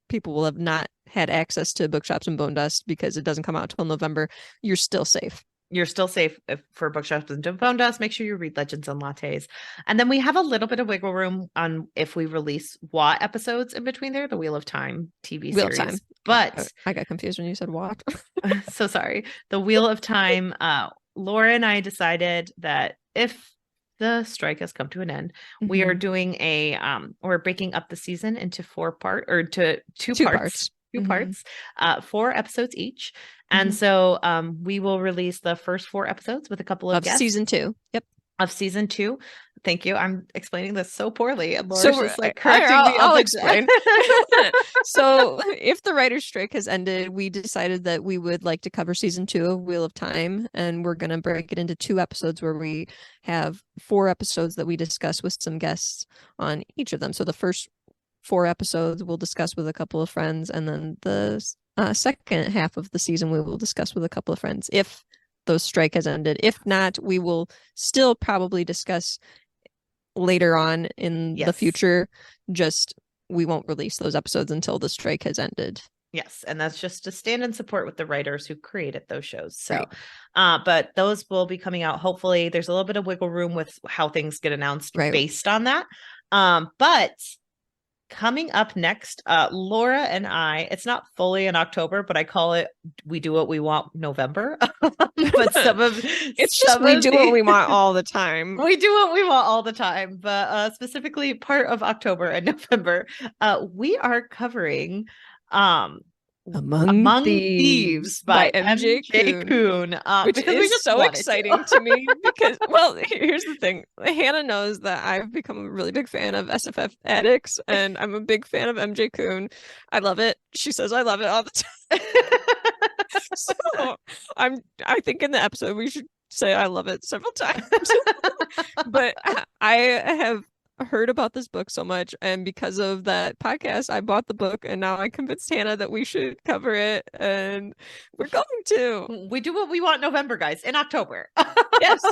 people will have not had access to Bookshops and Bone Dust because it doesn't come out till November, you're still safe. You're still safe for Bookshops and Bone Dust. Make sure you read Legends and Lattes. And then we have a little bit of wiggle room on if we release what episodes in between there, the Wheel of Time TV Wheel series. of Time. But I got confused when you said what. So sorry. The Wheel of Time, Laura and I decided that if the strike has come to an end, we are doing we're breaking up the season into two parts. Two parts, 4 episodes each. And so we will release the first 4 episodes with a couple of guests. Season 2. Yep. Of season 2. Thank you. I'm explaining this so poorly. And Laura's just like correcting me. I'll explain. So if the writer's strike has ended, we decided that we would like to cover season 2 of Wheel of Time. And we're going to break it into 2 episodes where we have 4 episodes that we discuss with some guests on each of them. So the first 4 episodes we'll discuss with a couple of friends, and then the second half of the season we will discuss with a couple of friends if the strike has ended. If not, we will still probably discuss later on in the future, just we won't release those episodes until the strike has ended. Yes, and that's just to stand in support with the writers who created those shows. So, but those will be coming out. Hopefully there's a little bit of wiggle room with how things get announced based on that. But coming up next, Laura and I, it's not fully in October, but I call it We Do What We Want November. But we do what we want all the time. We do what we want all the time, but specifically part of October and November, we are covering Among Thieves by MJ Kuhn, which is so exciting to me because, well, here's the thing. Hannah knows that I've become a really big fan of SFF Addicts, and I'm a big fan of MJ Kuhn. I love it. She says I love it all the time. So I think in the episode we should say I love it several times. But I have heard about this book so much, and because of that podcast I bought the book, and now I convinced Hannah that we should cover it, and we're going to. We Do What We Want November, guys, in October. Yes.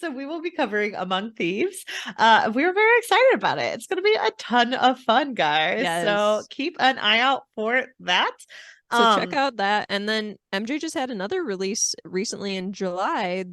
So we will be covering Among Thieves. We're very excited about it. It's going to be a ton of fun, guys. Yes. So keep an eye out for that. So check out that. And then MJ just had another release recently in July,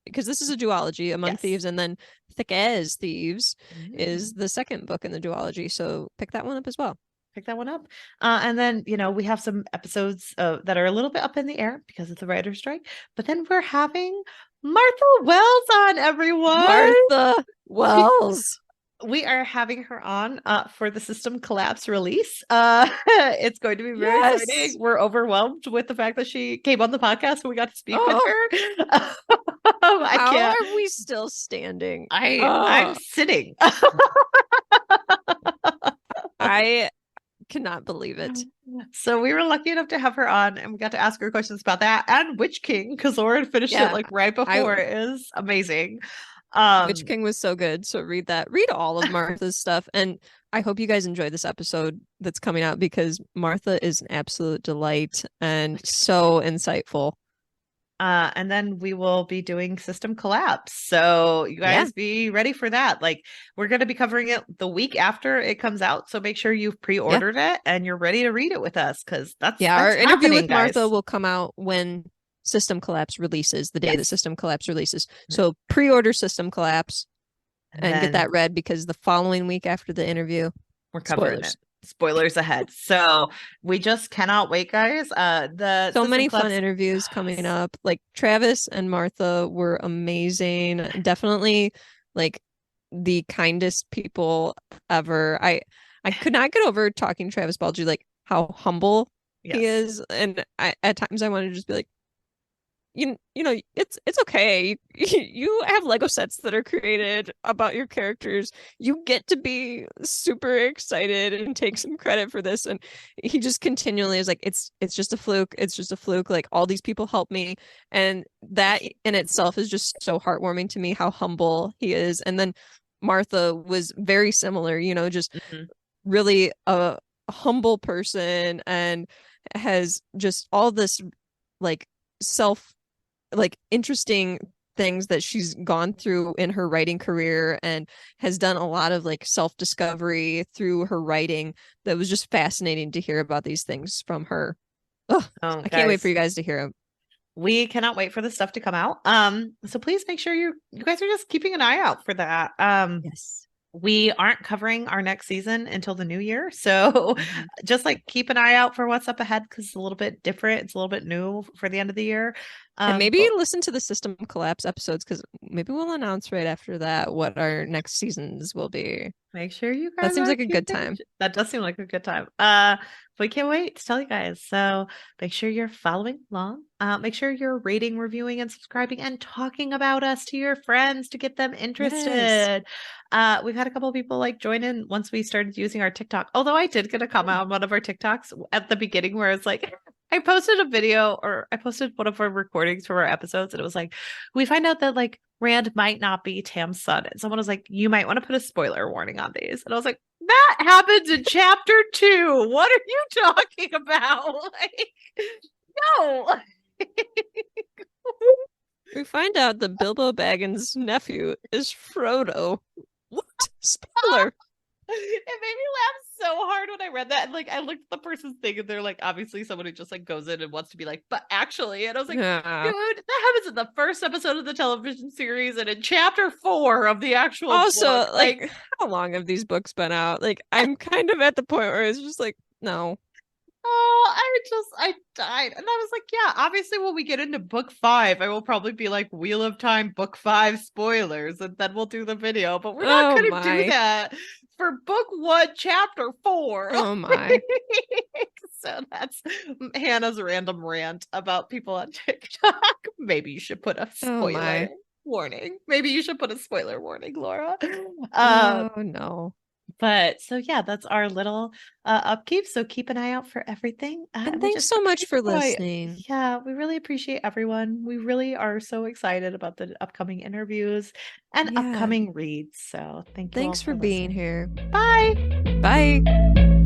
because this is a duology, Among Thieves, and then Thick as Thieves is the second book in the duology. So pick that one up as well. Pick that one up. And then, we have some episodes that are a little bit up in the air because of the writer's strike. But then we're having Martha Wells on, everyone. Martha Wells. We are having her on for the System Collapse release. It's going to be very exciting. We're overwhelmed with the fact that she came on the podcast and we got to speak with her. How are we still standing? I'm sitting. I cannot believe it. So we were lucky enough to have her on, and we got to ask her questions about that and Witch King, because Laura finished it right before. It is amazing. Witch King was so good. So read all of Martha's stuff, and I hope you guys enjoyed this episode that's coming out, because Martha is an absolute delight and so insightful. And then we will be doing System Collapse, so you guys be ready for that. Like, we're going to be covering it the week after it comes out, so make sure you've pre-ordered it and you're ready to read it with us, because that's our interview with Martha will come out when System Collapse releases, the day that System Collapse releases. So pre-order System Collapse and get that read, because the following week after the interview, we're covering it. Spoilers ahead. So we just cannot wait, guys. So many fun interviews coming up. Like, Travis and Martha were amazing. Definitely like the kindest people ever. I could not get over talking to Travis Baldry, like how humble he is. And at times I wanted to just be like, you know, it's okay. You have Lego sets that are created about your characters. You get to be super excited and take some credit for this. And he just continually is like, it's just a fluke. It's just a fluke. Like, all these people help me. And that in itself is just so heartwarming to me, how humble he is. And then Martha was very similar, just really a humble person, and has just all this like interesting things that she's gone through in her writing career and has done a lot of like self-discovery through her writing. That was just fascinating to hear about these things from her. I can't wait for you guys to hear them. We cannot wait for the stuff to come out. So please make sure you guys are just keeping an eye out for that. Yes. We aren't covering our next season until the new year. So just like keep an eye out for what's up ahead, because it's a little bit different. It's a little bit new for the end of the year. And maybe listen to the System Collapse episodes, because maybe we'll announce right after that what our next seasons will be. Make sure you guys. That seems like a good time. That does seem like a good time. We can't wait to tell you guys. So make sure you're following along. Make sure you're rating, reviewing, and subscribing, and talking about us to your friends to get them interested. Yes. We've had a couple of people like join in once we started using our TikTok. Although I did get a comment on one of our TikToks at the beginning where it's like, I posted a video, or I posted one of our recordings from our episodes, and it was like, we find out that like Rand might not be Tam's son. And someone was like, you might want to put a spoiler warning on these. And I was like, that happens in chapter 2. What are you talking about? Like, no. We find out that Bilbo Baggins' nephew is Frodo. What? Spoiler. It made me laugh so hard when I read that. And like, I looked at the person's thing, and they're like, obviously someone who just like goes in and wants to be like, but actually, and I was like, dude, that happens in the first episode of the television series and in chapter 4 of the actual also book. Like, how long have these books been out? Like, I'm kind of at the point where it's just like, no. Oh, I died. And I was like, yeah, obviously when we get into book 5, I will probably be like, Wheel of Time book 5 spoilers, and then we'll do the video, but we're not going to do that for book 1, chapter 4. Oh my. So that's Hannah's random rant about people on TikTok. Maybe you should put a spoiler warning. Maybe you should put a spoiler warning, Laura. Oh no. But so yeah, that's our little upkeep. So keep an eye out for everything. And thanks so much for listening. Yeah, we really appreciate everyone. We really are so excited about the upcoming interviews and upcoming reads. So thanks for being here. Bye. Bye.